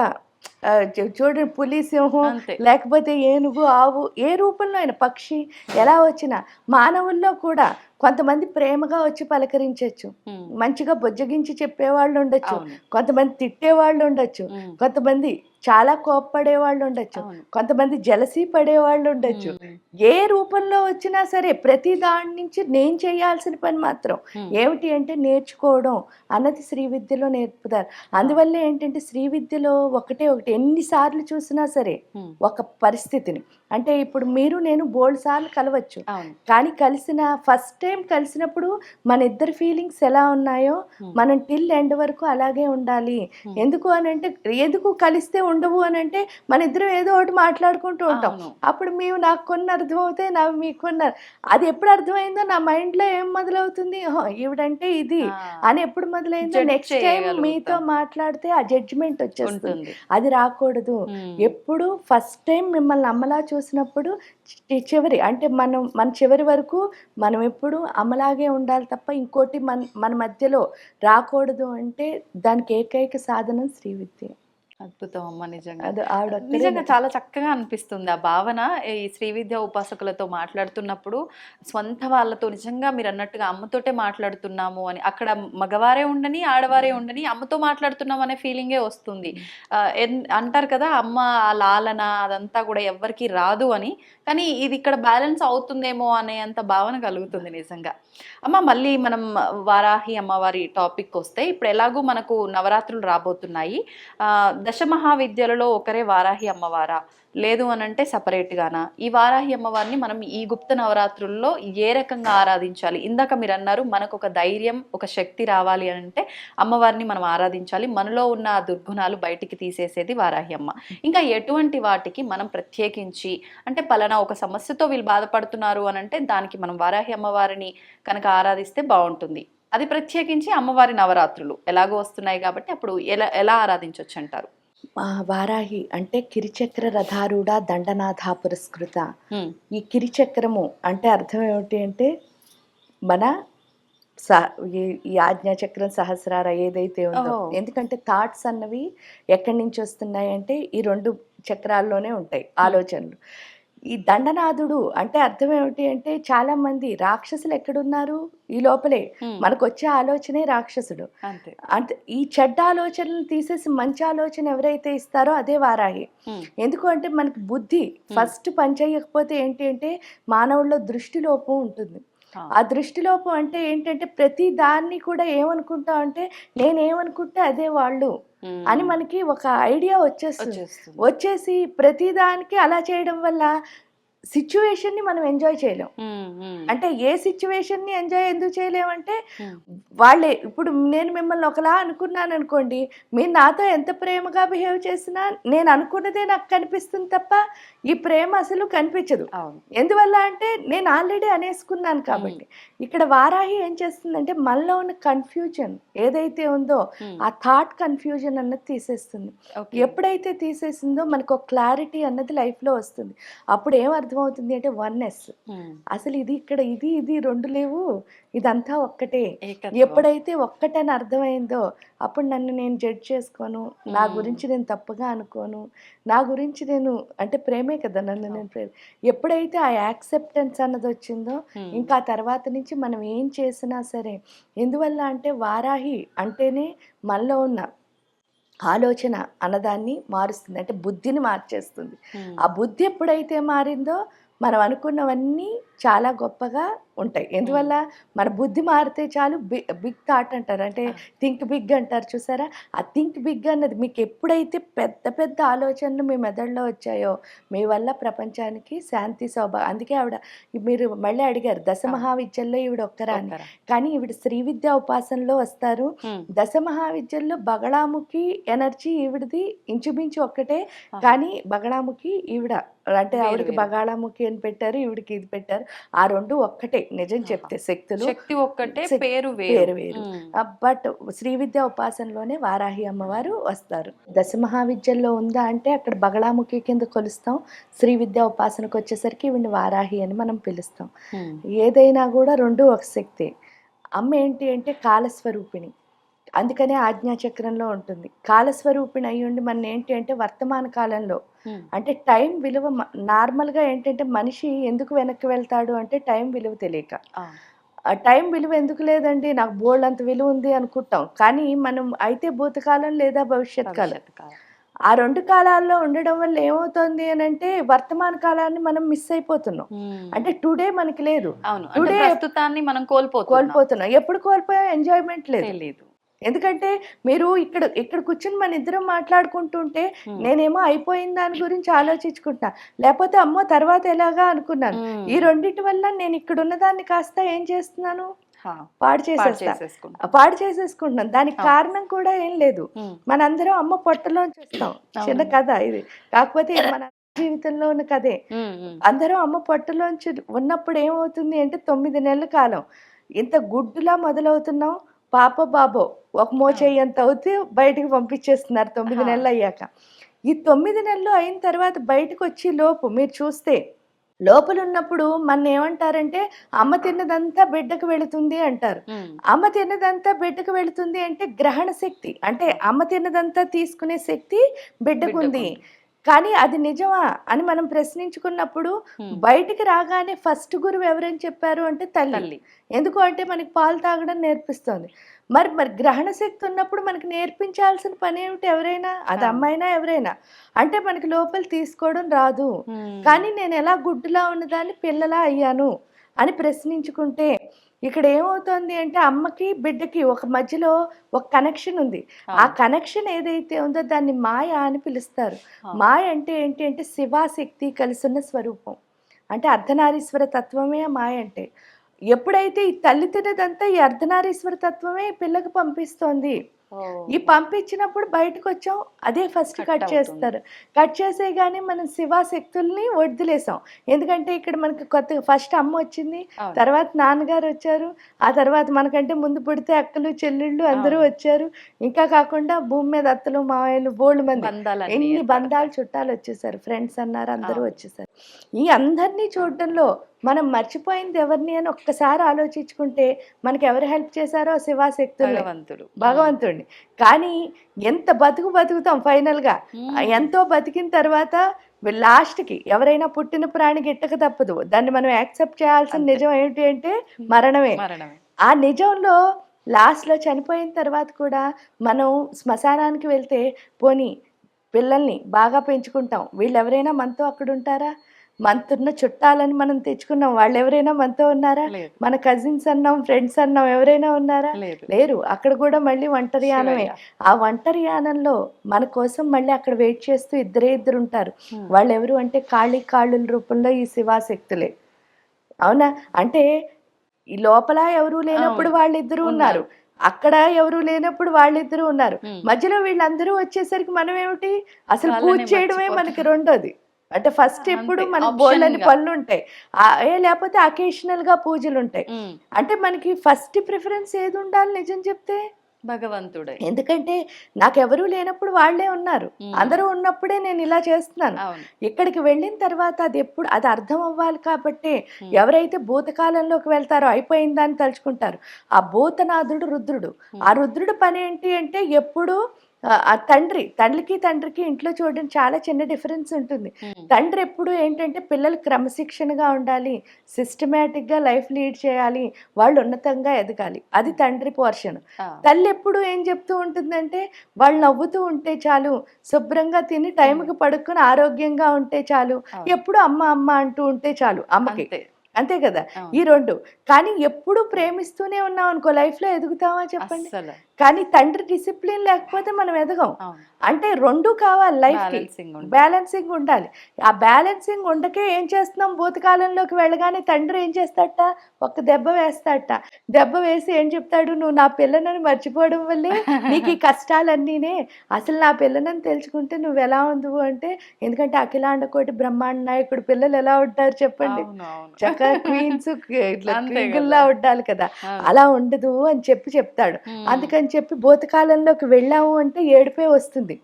చూడండి పులి, సింహం, అంతే. లేకపోతే ఏనుగు, ఆవు, ఏ రూపంలో అయినా పక్షి ఎలా వచ్చినా. మానవుల్లో కూడా కొంతమంది ప్రేమగా వచ్చి పలకరించవచ్చు, ఉమ్, మంచిగా బుజ్జగించి చెప్పేవాళ్ళు ఉండొచ్చు, అవును. కొంతమంది తిట్టేవాళ్ళు ఉండొచ్చు, ఉమ్, కొంతమంది చాలా కోప్పడే వాళ్ళు ఉండొచ్చు, అవును. కొంతమంది జలసీ పడేవాళ్ళు ఉండొచ్చు. ఉమ్, ఏ రూపంలో వచ్చినా సరే ప్రతి దాని నుంచి నేను చేయాల్సిన పని మాత్రం ఉమ్, ఏమిటి అంటే నేర్చుకోవడం అన్నది శ్రీ విద్యలో నేర్పుతారు. అందువల్ల ఏంటంటే శ్రీ విద్యలో ఒకటి ఎన్నిసార్లు చూసినా సరే ఉమ్, ఒక పరిస్థితిని, అంటే ఇప్పుడు మీరు నేను బోల్డ్ సార్లు కలవచ్చు, అవును. కానీ ఫస్ట్ టైం కలిసినప్పుడు మన ఇద్దరి ఫీలింగ్స్ ఎలా ఉన్నాయో ఉమ్, మనం టిల్ ఎండ్ వరకు అలాగే ఉండాలి. ఉమ్, ఎందుకు అని అంటే, ఎందుకు కలిస్తే ఉండవు అని అంటే మన ఇద్దరం ఏదో ఒకటి మాట్లాడుకుంటూ ఉంటాం. అవును. అప్పుడు మేము నాకు కొన్ని అర్థమవుతాయి, మీకు కొన్ని అది ఎప్పుడు అర్థమైందో నా మైండ్లో ఏం మొదలవుతుంది, ఈవిడంటే ఇది ఆ, అని ఎప్పుడు మొదలైందో జడ్జ్ నెక్స్ట్ టైం మీతో చేయగలుగుతాం. మాట్లాడితే ఆ జడ్జిమెంట్ వచ్చేస్తుంది. ఉంటుంది. అది రాకూడదు. ఉమ్, ఎప్పుడు ఫస్ట్ టైం మిమ్మల్ని అమ్మలా చూసినప్పుడు చివరి అంటే మన చివరి వరకు మనం ఎప్పుడు అమ్మలాగే ఉండాలి తప్ప ఇంకోటి మన మధ్యలో రాకూడదు. అంటే దానికి ఏకైక సాధనం శ్రీ విద్య. అద్భుతం అమ్మ, నిజంగా అది ఆవిడ అక్కడే నిజంగా చాలా చక్కగా అనిపిస్తుంది ఆ భావన. ఈ శ్రీ విద్యా ఉపాసకులతో మాట్లాడుతున్నప్పుడు స్వంత వాళ్ళతో నిజంగా మీరు అన్నట్టుగా అమ్మతోటే మాట్లాడుతున్నాము అని, అక్కడ మగవారే ఉండని ఆడవారే ఉండని అమ్మతో మాట్లాడుతున్నాం అనే ఫీలింగే వస్తుంది. అంటారు కదా, అమ్మ ఆ లాలన అదంతా కూడా ఎవ్వరికి రాదు అని, కానీ ఇది ఇక్కడ బ్యాలెన్స్ అవుతుందేమో అనే అంత భావన కలుగుతుంది నిజంగా. అమ్మ, మళ్ళీ మనం వారాహి అమ్మవారి టాపిక్ వస్తే, ఇప్పుడు ఎలాగూ మనకు నవరాత్రులు రాబోతున్నాయి. దశమహావిద్యలలో ఒకరే వారాహి అమ్మవారా, లేదు అని అంటే సపరేట్గానా? ఈ వారాహి అమ్మవారిని మనం ఈ గుప్త నవరాత్రుల్లో ఏ రకంగా ఆరాధించాలి? ఇందాక మీరు అన్నారు మనకు ఒక ధైర్యం, ఒక శక్తి రావాలి అని అంటే అమ్మవారిని మనం ఆరాధించాలి, మనలో ఉన్న ఆ దుర్గుణాలు బయటికి తీసేసేది వారాహి అమ్మ. ఇంకా ఎటువంటి వాటికి మనం ప్రత్యేకించి, అంటే పలానా ఒక సమస్యతో వీళ్ళు బాధపడుతున్నారు అని అంటే దానికి మనం వారాహి అమ్మవారిని కనుక ఆరాధిస్తే బాగుంటుంది. అది ప్రత్యేకించి అమ్మవారి నవరాత్రులు ఎలాగో వస్తున్నాయి కాబట్టి అప్పుడు ఎలా ఎలా ఆరాధించవచ్చు అంటారు? వారాహి అంటే కిరిచక్ర రథారూఢ దండనాథ పురస్కృత. ఈ కిరిచక్రము అంటే అర్థం ఏమిటి అంటే మన ఈ ఆజ్ఞాచక్రం సహస్రార ఏదైతే ఉందో, ఎందుకంటే థాట్స్ అన్నవి ఎక్కడి నుంచి వస్తున్నాయి అంటే ఈ 2 చక్రాల్లోనే ఉంటాయి ఆలోచనలు. ఈ దండనాథుడు అంటే అర్థం ఏమిటి అంటే చాలా మంది రాక్షసులు ఎక్కడున్నారు, ఈ లోపలే. మనకు వచ్చే ఆలోచనే రాక్షసుడు. అంటే ఈ చెడ్డ ఆలోచనలు తీసేసి మంచి ఆలోచన ఎవరైతే ఇస్తారో అదే వారాహి. ఎందుకు అంటే మనకి బుద్ధి ఫస్ట్ పనిచేయకపోతే ఏంటి అంటే మానవుల్లో దృష్టి లోపం ఉంటుంది. ఆ దృష్టిలోపం అంటే ఏంటంటే ప్రతి దాన్ని కూడా ఏమనుకుంటాం అంటే నేనేమనుకుంటే అదే వాళ్ళు అని మనకి ఒక ఐడియా వచ్చేసి ప్రతిదానికి అలా చేయడం వల్ల సిచ్యువేషన్ ని మనం ఎంజాయ్ చేయలేం. అంటే ఏ సిచ్యువేషన్ ని ఎంజాయ్ ఎందుకు చేయలేమంటే వాళ్ళే, ఇప్పుడు నేను మిమ్మల్ని ఒకలా అనుకున్నాను అనుకోండి, మీరు నాతో ఎంత ప్రేమగా బిహేవ్ చేసినా నేను అనుకున్నదే నాకు కనిపిస్తుంది తప్ప ఈ ప్రేమ అసలు కనిపించదు. ఎందువల్ల అంటే నేను ఆల్రెడీ అనేసుకున్నాను కాబట్టి. ఇక్కడ వారాహి ఏం చేస్తుందంటే మనలో ఉన్న కన్ఫ్యూజన్ ఏదైతే ఉందో ఆ థాట్ కన్ఫ్యూజన్ అన్నది తీసేస్తుంది. ఎప్పుడైతే తీసేసిందో మనకు ఒక క్లారిటీ అన్నది లైఫ్ లో వస్తుంది. అప్పుడు ఏం అర్థమవుతుంది అంటే వన్నెస్. అసలు ఇది ఇక్కడ ఇది 2 లేవు, ఇదంతా ఒక్కటే. ఎప్పుడైతే ఒక్కటని అర్థమైందో అప్పుడు నన్ను నేను జడ్జ్ చేసుకోను, నా గురించి నేను తప్పుగా అనుకోను, నా గురించి నేను అంటే ప్రేమే కదా నన్ను నేను ఎప్పుడైతే ఆ యాక్సెప్టెన్స్ అన్నది వచ్చిందో ఇంకా తర్వాత నుంచి మనం ఏం చేసినా సరే. ఎందువల్ల అంటే వారాహి అంటేనే మనలో ఉన్న ఆలోచన అన్నదాన్ని మారుస్తుంది, అంటే బుద్ధిని మార్చేస్తుంది. ఆ బుద్ధి ఎప్పుడైతే మారిందో మనం అనుకున్నవన్నీ చాలా గొప్పగా ఉంటాయి. ఎందువల్ల మన బుద్ధి మారితే చాలు. బిగ్ థాట్ అంటారు, అంటే థింక్ బిగ్ అంటారు చూసారా. ఆ థింక్ బిగ్ అన్నది మీకు ఎప్పుడైతే పెద్ద పెద్ద ఆలోచనలు మీ మెదడులో వచ్చాయో మీ వల్ల ప్రపంచానికి శాంతి అందుకే ఆవిడ, మీరు మళ్ళీ అడిగారు దశమహావిద్యల్లో ఈవిడ ఒక్కరా అని, కానీ ఈవిడ శ్రీ విద్యా ఉపాసనలో వస్తారు. దశమహావిద్యల్లో బగళాముఖి ఎనర్జీ ఈవిడది ఇంచుమించు ఒక్కటే, కానీ బగళాముఖి ఈవిడ అంటే ఆవిడకి బగాళాముఖి అని పెట్టారు, ఈవిడికి ఇది పెట్టారు. ఆ 2 ఒక్కటే నిజం చెప్తే, శక్తి ఒక్కటే, పేరు వేరు. బట్ శ్రీ విద్యా ఉపాసనలోనే వారాహి అమ్మవారు వస్తారు. దశమహావిద్యల్లో ఉందా అంటే అక్కడ బగళాముఖి కింద కొలుస్తాం, శ్రీ విద్యా ఉపాసనకు వచ్చేసరికి ఈవిని వారాహి అని మనం పిలుస్తాం. ఏదైనా కూడా 2 ఒక శక్తి. అమ్మ ఏంటి అంటే కాలస్వరూపిణి, అందుకనే ఆజ్ఞాచక్రంలో ఉంటుంది. కాలస్వరూపిణి అయ్యి ఉండి మన ఏంటి అంటే వర్తమాన కాలంలో అంటే టైం విలువ నార్మల్గా ఏంటంటే మనిషి ఎందుకు వెనక్కి వెళ్తాడు అంటే టైం విలువ తెలియక. ఆ టైం విలువ ఎందుకు లేదండి, నాకు బోల్డ్ అంత విలువ ఉంది అనుకుంటాం, కానీ మనం అయితే భూతకాలం లేదా భవిష్యత్ కాలం, ఆ 2 కాలాల్లో ఉండడం వల్ల ఏమవుతుంది అని అంటే వర్తమాన కాలాన్ని మనం మిస్ అయిపోతున్నాం. అంటే టుడే మనకి లేదు, టుడే ప్రస్తుతాన్ని మనం కోల్పోతున్నాం. ఎప్పుడు కోల్పోయా ఎంజాయ్మెంట్ లేదు. ఎందుకంటే మీరు ఇక్కడ కూర్చొని మన ఇద్దరం మాట్లాడుకుంటుంటే నేనేమో అయిపోయిన దాని గురించి ఆలోచించుకుంటా, లేకపోతే అమ్మో తర్వాత ఎలాగా అనుకున్నాను. ఈ 2 వల్ల నేను ఇక్కడ ఉన్నదాన్ని కాస్త ఏం చేస్తున్నాను, పాడు చేసేసుకుంటున్నాను. దానికి కారణం కూడా ఏం లేదు, మనందరం అమ్మ పొట్టలోంచి వస్తాం. చిన్న కథ ఇది, కాకపోతే మన జీవితంలో ఉన్న కథే. అందరం అమ్మ పొట్టలోంచి ఉన్నప్పుడు ఏమవుతుంది అంటే 9 నెలల కాలం ఇంత గుడ్డులా మొదలవుతున్నాం. పాప బాబో ఒక మోచేయంత అవుతే బయటికి పంపించేస్తున్నారు 9 నెలలు అయ్యాక. ఈ 9 నెలలు అయిన తర్వాత బయటకు వచ్చి లోపు మీరు చూస్తే లోపల ఉన్నప్పుడు మన ఏమంటారంటే అమ్మ తిన్నదంతా బిడ్డకు వెళుతుంది అంటారు. అమ్మ తిన్నదంతా బిడ్డకు వెళుతుంది అంటే గ్రహణ శక్తి, అంటే అమ్మ తిన్నదంతా తీసుకునే శక్తి బిడ్డకుంది. కానీ అది నిజమా అని మనం ప్రశ్నించుకున్నప్పుడు బయటికి రాగానే ఫస్ట్ గురువు ఎవరని చెప్పారు అంటే తల్లి. ఎందుకు అంటే మనకి పాలు తాగడం నేర్పిస్తుంది. మరి గ్రహణ శక్తి ఉన్నప్పుడు మనకి నేర్పించాల్సిన పని ఏమిటి? ఎవరైనా, అది అమ్మైనా ఎవరైనా, అంటే మనకి లోపల తీసుకోవడం రాదు. కానీ నేను ఎలా గుడ్డులా ఉన్నదాన్ని పిల్లలా అయ్యాను అని ప్రశ్నించుకుంటే ఇక్కడ ఏమవుతుంది అంటే అమ్మకి బిడ్డకి ఒక మధ్యలో ఒక కనెక్షన్ ఉంది. ఆ కనెక్షన్ ఏదైతే ఉందో దాన్ని మాయ అని పిలుస్తారు. మాయ అంటే ఏంటి అంటే శివాశక్తి కలిసున్న స్వరూపం, అంటే అర్ధనారీశ్వర తత్వమే మాయ అంటే. ఎప్పుడైతే ఈ తల్లి తినదంతా ఈ అర్ధనారీశ్వర తత్వమే పిల్లకి పంపిస్తోంది. ఈ పంపించినప్పుడు బయటకు వచ్చాం, అదే ఫస్ట్ కట్ చేస్తారు. కట్ చేసేగానే మనం శివాశక్తుల్ని వదిలేసాం. ఎందుకంటే ఇక్కడ మనకి కొత్తగా ఫస్ట్ అమ్మ వచ్చింది, తర్వాత నాన్నగారు వచ్చారు, ఆ తర్వాత మనకంటే ముందు పుడితే అక్కలు చెల్లెళ్ళు అందరూ వచ్చారు. ఇంకా కాకుండా భూమి మీద అత్తలు మావయ్యలు బోల్డ్ మంది, ఎన్ని బంధాలు చుట్టాలు వచ్చేసారు, ఫ్రెండ్స్ అన్నారు, అందరూ వచ్చేసారు. ఈ అందరినీ చూడటంలో మనం మర్చిపోయింది ఎవరిని అని ఒక్కసారి ఆలోచించుకుంటే మనకి ఎవరు హెల్ప్ చేశారో శివాశక్తులు, భగవంతుడిని. కానీ ఎంత బతుకుతాం ఫైనల్గా, ఎంతో బతికిన తర్వాత లాస్ట్కి ఎవరైనా పుట్టిన ప్రాణి గిట్టక తప్పదు, దాన్ని మనం యాక్సెప్ట్ చేయాల్సిన నిజం ఏంటి అంటే మరణమే. ఆ నిజంలో లాస్ట్లో చనిపోయిన తర్వాత కూడా మనం శ్మశానానికి వెళ్తే పోనీ పిల్లల్ని బాగా పెంచుకుంటాం, వీళ్ళు ఎవరైనా మనతో అక్కడ ఉంటారా? మనతున్న చుట్టాలని మనం తెచ్చుకున్నాం, వాళ్ళు ఎవరైనా మనతో ఉన్నారా? మన కజిన్స్ అన్నాం, ఫ్రెండ్స్ అన్నాం, ఎవరైనా ఉన్నారా? లేరు. అక్కడ కూడా మళ్ళీ ఒంటరి యానమే. ఆ ఒంటరి యానంలో మన కోసం మళ్ళీ అక్కడ వెయిట్ చేస్తూ ఇద్దరు ఉంటారు. వాళ్ళు ఎవరు అంటే కాళ్ళుల రూపంలో ఈ శివాశక్తులే. అవునా? అంటే ఈ లోపల ఎవరు లేనప్పుడు వాళ్ళిద్దరూ ఉన్నారు, అక్కడ ఎవరు లేనప్పుడు వాళ్ళిద్దరూ ఉన్నారు, మధ్యలో వీళ్ళందరూ వచ్చేసరికి మనం ఏమిటి అసలు పూజ చేయడమే మనకి రెండోది. అంటే ఫస్ట్ ఎప్పుడు మనకు బోల్డని పనులు ఉంటాయి, లేకపోతే అకేషనల్ గా పూజలు ఉంటాయి. అంటే మనకి ఫస్ట్ ప్రిఫరెన్స్ ఏది ఉండాలి నిజం చెప్తే? భగవంతుడే. ఎందుకంటే నాకెవరూ లేనప్పుడు వాళ్ళే ఉన్నారు, అందరూ ఉన్నప్పుడే నేను ఇలా చేస్తున్నాను. ఇక్కడికి వెళ్ళిన తర్వాత అది ఎప్పుడు అది అర్థం అవ్వాలి. కాబట్టి ఎవరైతే భూతకాలంలోకి వెళ్తారో అయిపోయిందని తలుచుకుంటారు. ఆ భూతనాథుడు రుద్రుడు, ఆ రుద్రుడు పని ఏంటి అంటే ఎప్పుడు ఆ తండ్రికి ఇంట్లో చూడడం చాలా చిన్న డిఫరెన్స్ ఉంటుంది. తండ్రి ఎప్పుడు ఏంటంటే పిల్లలు క్రమశిక్షణగా ఉండాలి, సిస్టమేటిక్గా లైఫ్ లీడ్ చేయాలి, వాళ్ళు ఉన్నతంగా ఎదగాలి, అది తండ్రి పోర్షన్. తల్లి ఎప్పుడు ఏం చెప్తూ ఉంటుందంటే వాళ్ళు నవ్వుతూ ఉంటే చాలు, శుభ్రంగా తిని టైంకి పడుకొని ఆరోగ్యంగా ఉంటే చాలు, ఎప్పుడు అమ్మ అమ్మ అంటూ ఉంటే చాలు అమ్మకి. అంతే కదా ఈ రెండు. కానీ ఎప్పుడు ప్రేమిస్తూనే ఉన్నాం అనుకో లైఫ్లో ఎదుగుతామా చెప్పండి? కానీ తండ్రి డిసిప్లిన్ లేకపోతే మనం ఎదగం. అంటే రెండు కావాలి లైఫ్కి, బ్యాలెన్సింగ్ ఉండాలి. ఆ బ్యాలెన్సింగ్ ఉండకే ఏం చేస్తున్నాం, భూతకాలంలోకి వెళ్ళగానే తండ్రి ఏం చేస్తాడట, ఒక దెబ్బ వేస్తాడట. దెబ్బ వేసి ఏం చెప్తాడు, నువ్వు నా పిల్లనని మర్చిపోవడం వల్లే నీకు ఈ కష్టాలన్నీనే, అసలు నా పిల్లనని తెలుసుకుంటే నువ్వు ఎలా ఉందువు అంటే, ఎందుకంటే అఖిలాండ కోటి బ్రహ్మాండ నాయకుడు పిల్లలు ఎలా ఉంటారు చెప్పండి, చక్కగా క్వీన్స్ కింగుల్లా ఉండాలి కదా, అలా ఉండదు అని చెప్తాడు. అందుకని చెప్పి భూతకాలంలోకి వెళ్ళాము అంటే ఏడుపే వస్తుంది.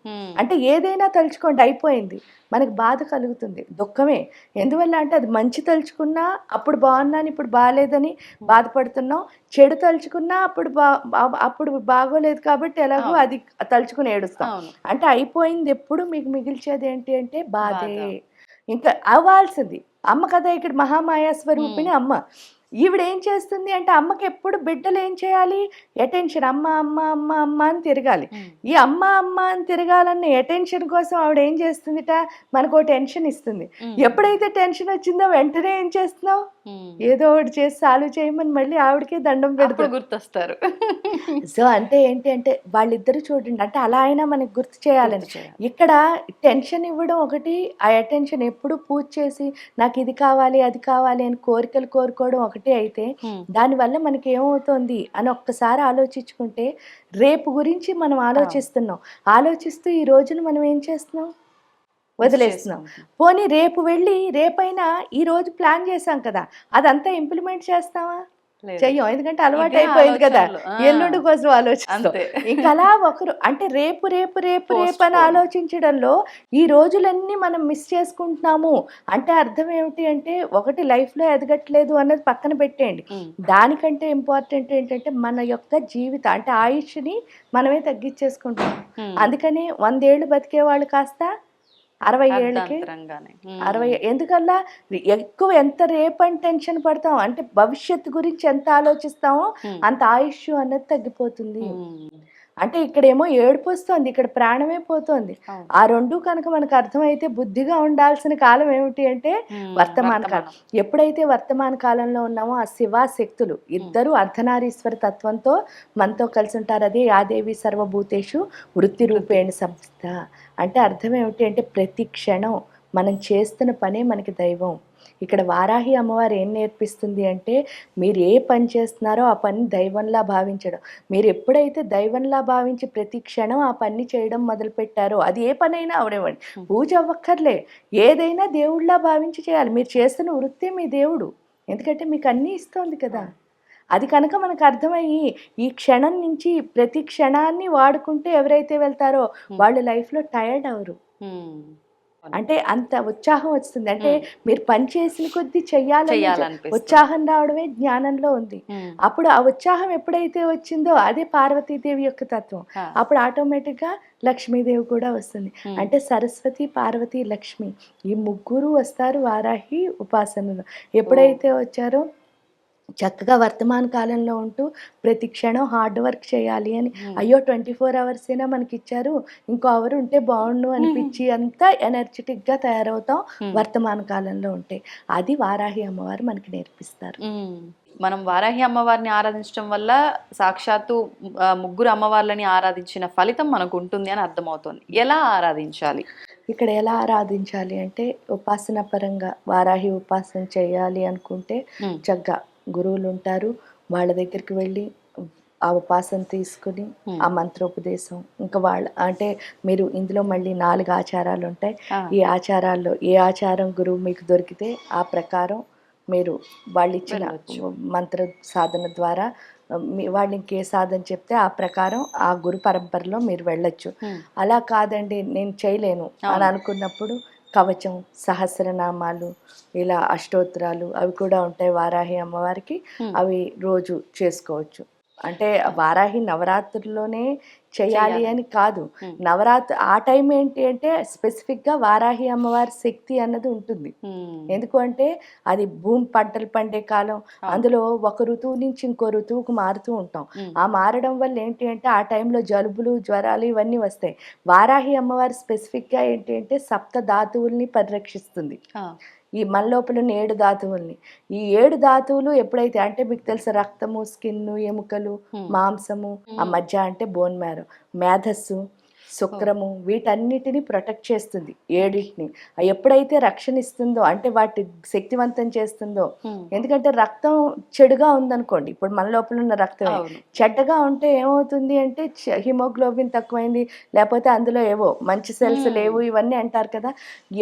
అంటే ఏదైనా తలుచుకోండి అయిపోయింది, మనకి బాధ కలుగుతుంది, దుఃఖమే. ఎందువల్ల అంటే అది మంచి తలుచుకున్నా అప్పుడు బాగున్నాను ఇప్పుడు బాగాలేదని బాధపడుతున్నాం, చెడు తలుచుకున్నా అప్పుడు బాగోలేదు కాబట్టి ఎలాగో అది తలుచుకుని ఏడుస్తాం. అంటే అయిపోయింది ఎప్పుడు మీకు మిగిల్చేది ఏంటి అంటే బాధే. ఇంకా అవ్వాల్సింది అమ్మ కదా, ఇక్కడ మహామాయా స్వరూపిణి అమ్మ. ఈవిడ ఏం చేస్తుంది అంటే అమ్మకి ఎప్పుడు బిడ్డలు ఏం చేయాలి, అటెన్షన్, అమ్మ అమ్మ అమ్మ అమ్మ అని తిరగాలి. ఈ అమ్మ అమ్మ అని తిరగాలన్న అటెన్షన్ కోసం ఆవిడ ఏం చేస్తుందిట, మనకు ఒక టెన్షన్ ఇస్తుంది. ఎప్పుడైతే టెన్షన్ వచ్చిందో వెంటనే ఏం చేస్తున్నావు, ఏదో ఒకటి చేసి సాల్వ్ చేయమని మళ్ళీ ఆవిడకే దండం పెడుతూ గుర్తొస్తారు. సో అంటే ఏంటి అంటే వాళ్ళిద్దరు చూడండి, అంటే అలా అయినా మనకి గుర్తు చేయాలని. ఇక్కడ టెన్షన్ ఇవ్వడం ఒకటి, ఆ అటెన్షన్ ఎప్పుడు పూజ చేసి నాకు ఇది కావాలి అది కావాలి అని కోరికలు కోరుకోవడం ఒకటి అయితే, దానివల్ల మనకి ఏమవుతుంది అని ఒక్కసారి ఆలోచించుకుంటే రేపు గురించి మనం ఆలోచిస్తూ ఈ రోజును మనం ఏం చేస్తున్నాం, వదిలేస్తున్నాం. పోనీ రేపు వెళ్ళి రేపైనా ఈ రోజు ప్లాన్ చేసాం కదా, అదంతా ఇంప్లిమెంట్ చేస్తావా? చెయ్యం, ఎందుకంటే అలవాటు ఇదే అయిపోయింది కదా, ఆలోచనలు. ఎల్లుండి కోసం ఆలోచిస్తాం. అంతే. ఇంకా అలా ఒకరు అంటే రేపు రేపు రేపు రేపు అని Postpone. ఆలోచించడంలో ఈ రోజులన్నీ మనం మిస్ చేసుకుంటున్నాము. అంటే అర్థం ఏమిటి అంటే, ఒకటి లైఫ్లో ఎదగట్లేదు అన్నది పక్కన పెట్టేయండి, దానికంటే ఇంపార్టెంట్ ఏంటంటే మన యొక్క జీవితం అంటే ఆయుష్ని మనమే తగ్గించేసుకుంటాం. అందుకని 100 ఏళ్ళు బతికే వాళ్ళు కాస్త 60 ఏళ్ళకి అర్ధాంతరంగానే. 60 ఎందుకల్లా ఎక్కువ ఎంత రేపని టెన్షన్ పడతాం అంటే భవిష్యత్తు గురించి ఎంత ఆలోచిస్తామో అంత ఆయుష్ అన్నది తగ్గిపోతుంది. అంటే ఇక్కడేమో ఏడుపు వస్తుంది, ఇక్కడ ప్రాణమే పోతుంది. ఆ రెండు కనుక మనకు అర్థమైతే బుద్ధిగా ఉండాల్సిన కాలం ఏమిటి అంటే వర్తమాన కాలం. ఎప్పుడైతే వర్తమాన కాలంలో ఉన్నామో ఆ శివ శక్తులు ఇద్దరు అర్ధనారీశ్వర తత్వంతో మనతో కలిసి ఉంటారు. అదే యాదేవి సర్వభూతేషు వృత్తి రూపేణ సంస్థ. అంటే అర్థం ఏమిటి అంటే ప్రతి క్షణం మనం చేస్తున్న పనే మనకి దైవం. ఇక్కడ వారాహి అమ్మవారు ఏం నేర్పిస్తుంది అంటే, మీరు ఏ పని చేస్తున్నారో ఆ పని దైవంలా భావించడం. మీరు ఎప్పుడైతే దైవంలా భావించి ప్రతి క్షణం ఆ పని చేయడం మొదలుపెట్టారో, అది ఏ పనైనా అవనివ్వండి, పూజ అవ్వక్కర్లే, ఏదైనా దేవుళ్ళలా భావించి చేయాలి. మీరు చేస్తున్న వృత్తే మీ దేవుడు, ఎందుకంటే మీకు అన్నీ ఇస్తోంది కదా. అది కనుక మనకు అర్థమయ్యి ఈ క్షణం నుంచి ప్రతి క్షణాన్ని వాడుకుంటే ఎవరైతే వెళ్తారో వాళ్ళు లైఫ్లో టైర్డ్ అవరు. అంటే అంత ఉత్సాహం వస్తుంది. అంటే మీరు పని చేసిన కొద్దీ చెయ్యాలని ఉత్సాహం రావడమే జ్ఞానంలో ఉంది. అప్పుడు ఆ ఉత్సాహం ఎప్పుడైతే వచ్చిందో అదే పార్వతీదేవి యొక్క తత్వం. అప్పుడు ఆటోమేటిక్గా లక్ష్మీదేవి కూడా వస్తుంది. అంటే సరస్వతి, పార్వతి, లక్ష్మి ఈ ముగ్గురు వస్తారు వారాహి ఉపాసనలో. ఎప్పుడైతే వచ్చారో చక్కగా వర్తమాన కాలంలో ఉంటూ ప్రతి క్షణం హార్డ్ వర్క్ చేయాలి అని, అయ్యో 24 hours అయినా మనకి ఇచ్చారు, ఇంకో అవర్ ఉంటే బాగుండు అనిపించి అంతా ఎనర్జెటిక్గా తయారవుతాం వర్తమాన కాలంలో ఉంటే. అది వారాహి అమ్మవారు మనకి నేర్పిస్తారు. మనం వారాహి అమ్మవారిని ఆరాధించడం వల్ల సాక్షాత్తు ముగ్గురు అమ్మవార్లని ఆరాధించిన ఫలితం మనకు ఉంటుంది అని అర్థమవుతుంది. ఎలా ఆరాధించాలి? ఇక్కడ ఎలా ఆరాధించాలి అంటే, ఉపాసన పరంగా వారాహి ఉపాసన చేయాలి అనుకుంటే చక్కగా గురువులు ఉంటారు, వాళ్ళ దగ్గరికి వెళ్ళి ఆ ఉపాసన తీసుకుని ఆ మంత్రోపదేశం ఇంకా వాళ్ళ అంటే మీరు ఇందులో మళ్ళీ 4 ఆచారాలు ఉంటాయి. ఈ ఆచారాల్లో ఏ ఆచారం గురువు మీకు దొరికితే ఆ ప్రకారం మీరు వాళ్ళు ఇచ్చిన మంత్ర సాధన ద్వారా వాళ్ళు ఇంకే సాధన చెప్తే ఆ ప్రకారం ఆ గురు పరంపరలో మీరు వెళ్ళొచ్చు. అలా కాదండి నేను చేయలేను అని అనుకున్నప్పుడు కవచం, సహస్రనామాలు, ఇలా అష్టోత్తరాలు అవి కూడా ఉంటాయి వారాహి అమ్మవారికి, అవి రోజు చేసుకోవచ్చు. అంటే వారాహి నవరాత్రుల్లోనే చేయాలి అని కాదు, నవరాత్రి ఆ టైం ఏంటి అంటే స్పెసిఫిక్గా వారాహి అమ్మవారి శక్తి అన్నది ఉంటుంది. ఎందుకు అంటే అది భూమి పంటలు పండే కాలం, అందులో ఒక ఋతువు నుంచి ఇంకో ఋతువుకు మారుతూ ఉంటాం. ఆ మారడం వల్ల ఏంటి అంటే ఆ టైంలో జలుబులు, జ్వరాలు ఇవన్నీ వస్తాయి. వారాహి అమ్మవారు స్పెసిఫిక్గా ఏంటి అంటే సప్త ధాతువుల్ని పరిరక్షిస్తుంది. ఈ మన లోపల 7 ధాతువుల్ని, ఈ 7 ధాతువులు ఎప్పుడైతే అంటే మీకు తెలుసు రక్తము, స్కిన్ను, ఎముకలు, మాంసము, ఆ మధ్య అంటే బోన్ మ్యారో, మేధస్సు, శుక్రము, వీటన్నిటిని ప్రొటెక్ట్ చేస్తుంది. 7టిని ఎప్పుడైతే రక్షణ ఇస్తుందో అంటే వాటి శక్తివంతం చేస్తుందో, ఎందుకంటే రక్తం చెడుగా ఉందనుకోండి, ఇప్పుడు మన లోపల ఉన్న రక్తం చెడ్డగా ఉంటే ఏమవుతుంది అంటే హిమోగ్లోబిన్ తక్కువైంది, లేకపోతే అందులో ఏవో మంచి సెల్స్ లేవు ఇవన్నీ అంటారు కదా.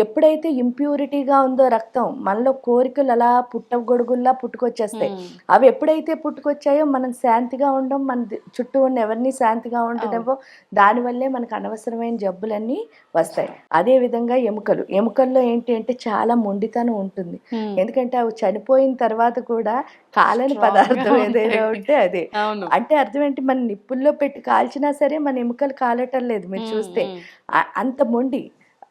ఎప్పుడైతే ఇంప్యూరిటీగా ఉందో రక్తం, మనలో కోరికలు అలా పుట్టగొడుగుల్లా పుట్టుకొచ్చేస్తాయి. అవి ఎప్పుడైతే పుట్టుకొచ్చాయో మనం శాంతిగా ఉండం, మన చుట్టూ ఉన్న ఎవరిని శాంతిగా ఉండలేవో, దానివల్లే మనకు అనవసరమైన జబ్బులన్నీ వస్తాయి. అదే విధంగా ఎముకల్లో ఏంటి అంటే చాలా మొండితనం ఉంటుంది. ఎందుకంటే అవి చనిపోయిన తర్వాత కూడా కాలని పదార్థం ఏదైనా ఉంటే అదే. అంటే అర్థం ఏంటి, మన నిప్పుల్లో పెట్టి కాల్చినా సరే మన ఎముకలు కాలటం లేదు మీరు చూస్తే, అంత మొండి.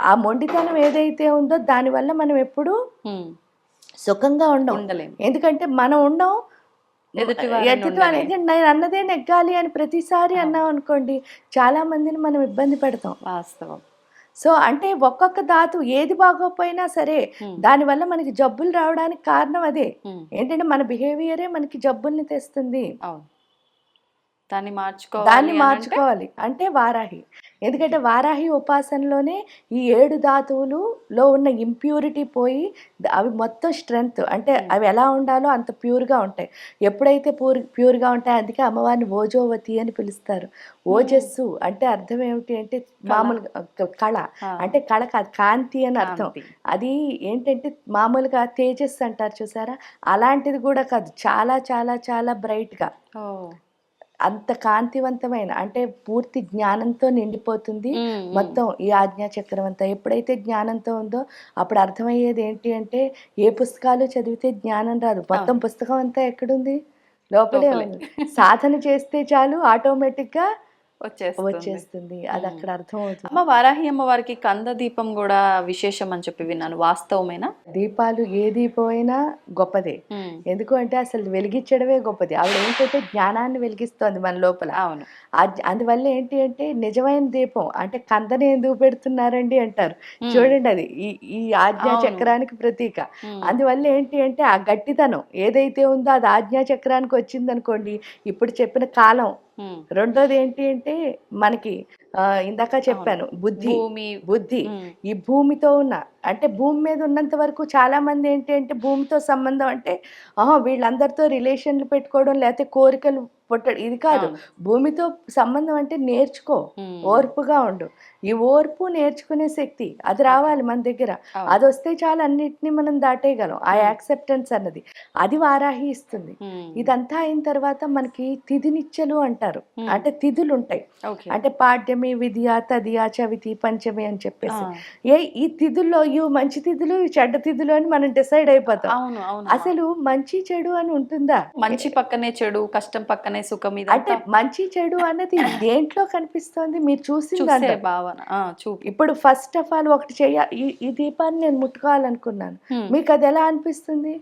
ఆ మొండితనం ఏదైతే ఉందో దానివల్ల మనం ఎప్పుడు సుఖంగా ఉండలేము. ఎందుకంటే మనం ఉండం నేను అన్నదే నెగ్గాలి అని ప్రతిసారి అన్నాం అనుకోండి, చాలా మందిని మనం ఇబ్బంది పెడతాం. వాస్తవం. సో అంటే ఒక్కొక్క ధాతు ఏది బాగోపోయినా సరే దానివల్ల మనకి జబ్బులు రావడానికి కారణం అదే. ఏంటంటే మన బిహేవియరే మనకి జబ్బుల్ని తెస్తుంది. దాన్ని దాన్ని మార్చుకోవాలి మార్చుకోవాలి అంటే వారాహి. ఎందుకంటే వారాహి ఉపాసనలోనే ఈ 7 ధాతువులులో ఉన్న ఇంప్యూరిటీ పోయి అవి మొత్తం స్ట్రెంగ్త్, అంటే అవి ఎలా ఉండాలో అంత ప్యూర్గా ఉంటాయి. ఎప్పుడైతే ప్యూర్గా ఉంటాయి, అందుకే అమ్మవారిని ఓజోవతి అని పిలుస్తారు. ఓజస్సు అంటే అర్థం ఏమిటి అంటే మామూలుగా కళ, అంటే కళ కాదు, కాంతి అని అర్థం. అది ఏంటంటే మామూలుగా తేజస్సు అంటారు చూసారా, అలాంటిది కూడా కాదు, చాలా చాలా చాలా బ్రైట్గా, అంత కాంతివంతమైన, అంటే పూర్తి జ్ఞానంతో నిండిపోతుంది మొత్తం ఈ ఆజ్ఞా చక్రం అంతా. ఎప్పుడైతే జ్ఞానంతో ఉందో అప్పుడు అర్థమయ్యేది ఏంటి అంటే, ఏ పుస్తకాలు చదివితే జ్ఞానం రాదు, మొత్తం పుస్తకం అంతా ఎక్కడుంది, లోపలే ఉంది. సాధన చేస్తే చాలు ఆటోమేటిక్గా వచ్చేస్తుంది. అది అక్కడ అర్థం అవుతుంది. అమ్మ వారాహి అమ్మవారికి కంద దీపం కూడా విశేషం అని చెప్పి విన్నాను, వాస్తవమేనా? దీపాలు ఏ దీపం అయినా గొప్పదే. ఎందుకు అంటే అసలు వెలిగించడమే గొప్పది. ఆవిడ ఏంటంటే జ్ఞానాన్ని వెలిగిస్తోంది మన లోపల. అవును. అందువల్ల ఏంటి అంటే నిజమైన దీపం అంటే కందని ఎందుకు పెడుతున్నారండి అంటారు చూడండి, అది ఈ ఆజ్ఞా చక్రానికి ప్రతీక. అందువల్ల ఏంటి అంటే ఆ గట్టితనం ఏదైతే ఉందో అది ఆజ్ఞా చక్రానికి వచ్చింది అనుకోండి, ఇప్పుడు చెప్పిన కాలం. రెండోది ఏంటి అంటే మనకి ఇందాక చెప్పాను బుద్ధి. ఈ భూమితో ఉన్న, అంటే భూమి మీద ఉన్నంత వరకు చాలా మంది ఏంటి అంటే భూమితో సంబంధం అంటే వీళ్ళందరితో రిలేషన్లు పెట్టుకోవడం, లేకపోతే కోరికలు పుట్టడం, ఇది కాదు. భూమితో సంబంధం అంటే నేర్చుకో, ఓర్పుగా ఉండు. ఈ ఓర్పు నేర్చుకునే శక్తి అది రావాలి మన దగ్గర. అది వస్తే చాలా అన్నిటినీ మనం దాటేయగలం. ఆ యాక్సెప్టెన్స్ అన్నది అది వారాహి ఇస్తుంది. ఇదంతా అయిన తర్వాత మనకి తిథినిచ్చలు అంటారు, అంటే తిథులు ఉంటాయి. అంటే పాడ్యమి, విద్య, తదియ, చవితి, పంచమి అని చెప్పేసి ఈ తిథుల్లో ఇవి మంచి తిథులు, ఇవి చెడ్డ తిథులు అని మనం డిసైడ్ అయిపోతాం. అసలు మంచి చెడు అని ఉంటుందా? మంచి పక్కనే చెడు, కష్టం పక్కనే సుఖం. అంటే మంచి చెడు అన్నది దేంట్లో కనిపిస్తోంది మీరు చూసింది భావన. ఇప్పుడు ఫస్ట్ ఆఫ్ ఆల్ ఒకటి ఈ దీపాన్ని నేను ముట్టుకోవాలనుకున్నాను, మీకు అది ఎలా అనిపిస్తుంది?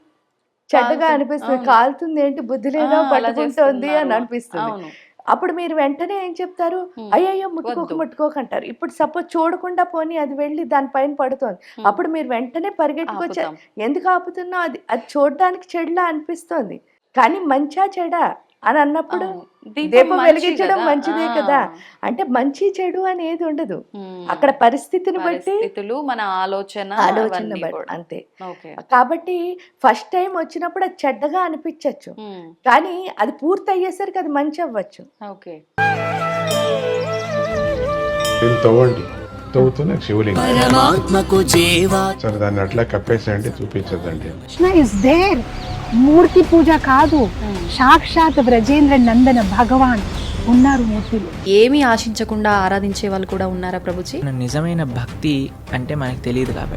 చెడ్డగా అనిపిస్తుంది, కాలుతుంది, ఏంటి బుద్ధి లేదా, పట్టుకుంటోంది అని అనిపిస్తుంది. అప్పుడు మీరు వెంటనే ఏం చెప్తారు, అయ్యయ్యో ముట్టుకోకంటారు. ఇప్పుడు సపోజ్ చూడకుండా పోనీ అది వెళ్ళి దానిపైన పడుతోంది, అప్పుడు మీరు వెంటనే పరిగెట్టుకొచ్చారు. ఎందుకు ఆపుతున్నా? అది చూడడానికి చెడులా అనిపిస్తోంది, కానీ మంచా చెడా అని అన్నప్పుడు దీపం వెలిగించడం మంచిదే కదా. అంటే మంచి చెడు అనేది ఉండదు అక్కడ, పరిస్థితిని బట్టి మన ఆలోచన అంతే. కాబట్టి ఫస్ట్ టైం వచ్చినప్పుడు అది చెడ్డగా అనిపించచ్చు, కానీ అది పూర్తి అయ్యేసరికి అది మంచి అవ్వచ్చు. సరే దాన్ని అట్లా కప్పేసేయండి, చూపించదండి. మూర్తి పూజ కాదు, సాక్షాత్ బ్రజేంద్ర నందన భగవాన్ ఉన్నారు మూర్తిలో. ఏమీ ఆశించకుండా ఆరాధించే వాళ్ళు కూడా ఉన్నారా ప్రభుజీ? నిజమైన భక్తి అంటే మనకు తెలియదు కాబట్టి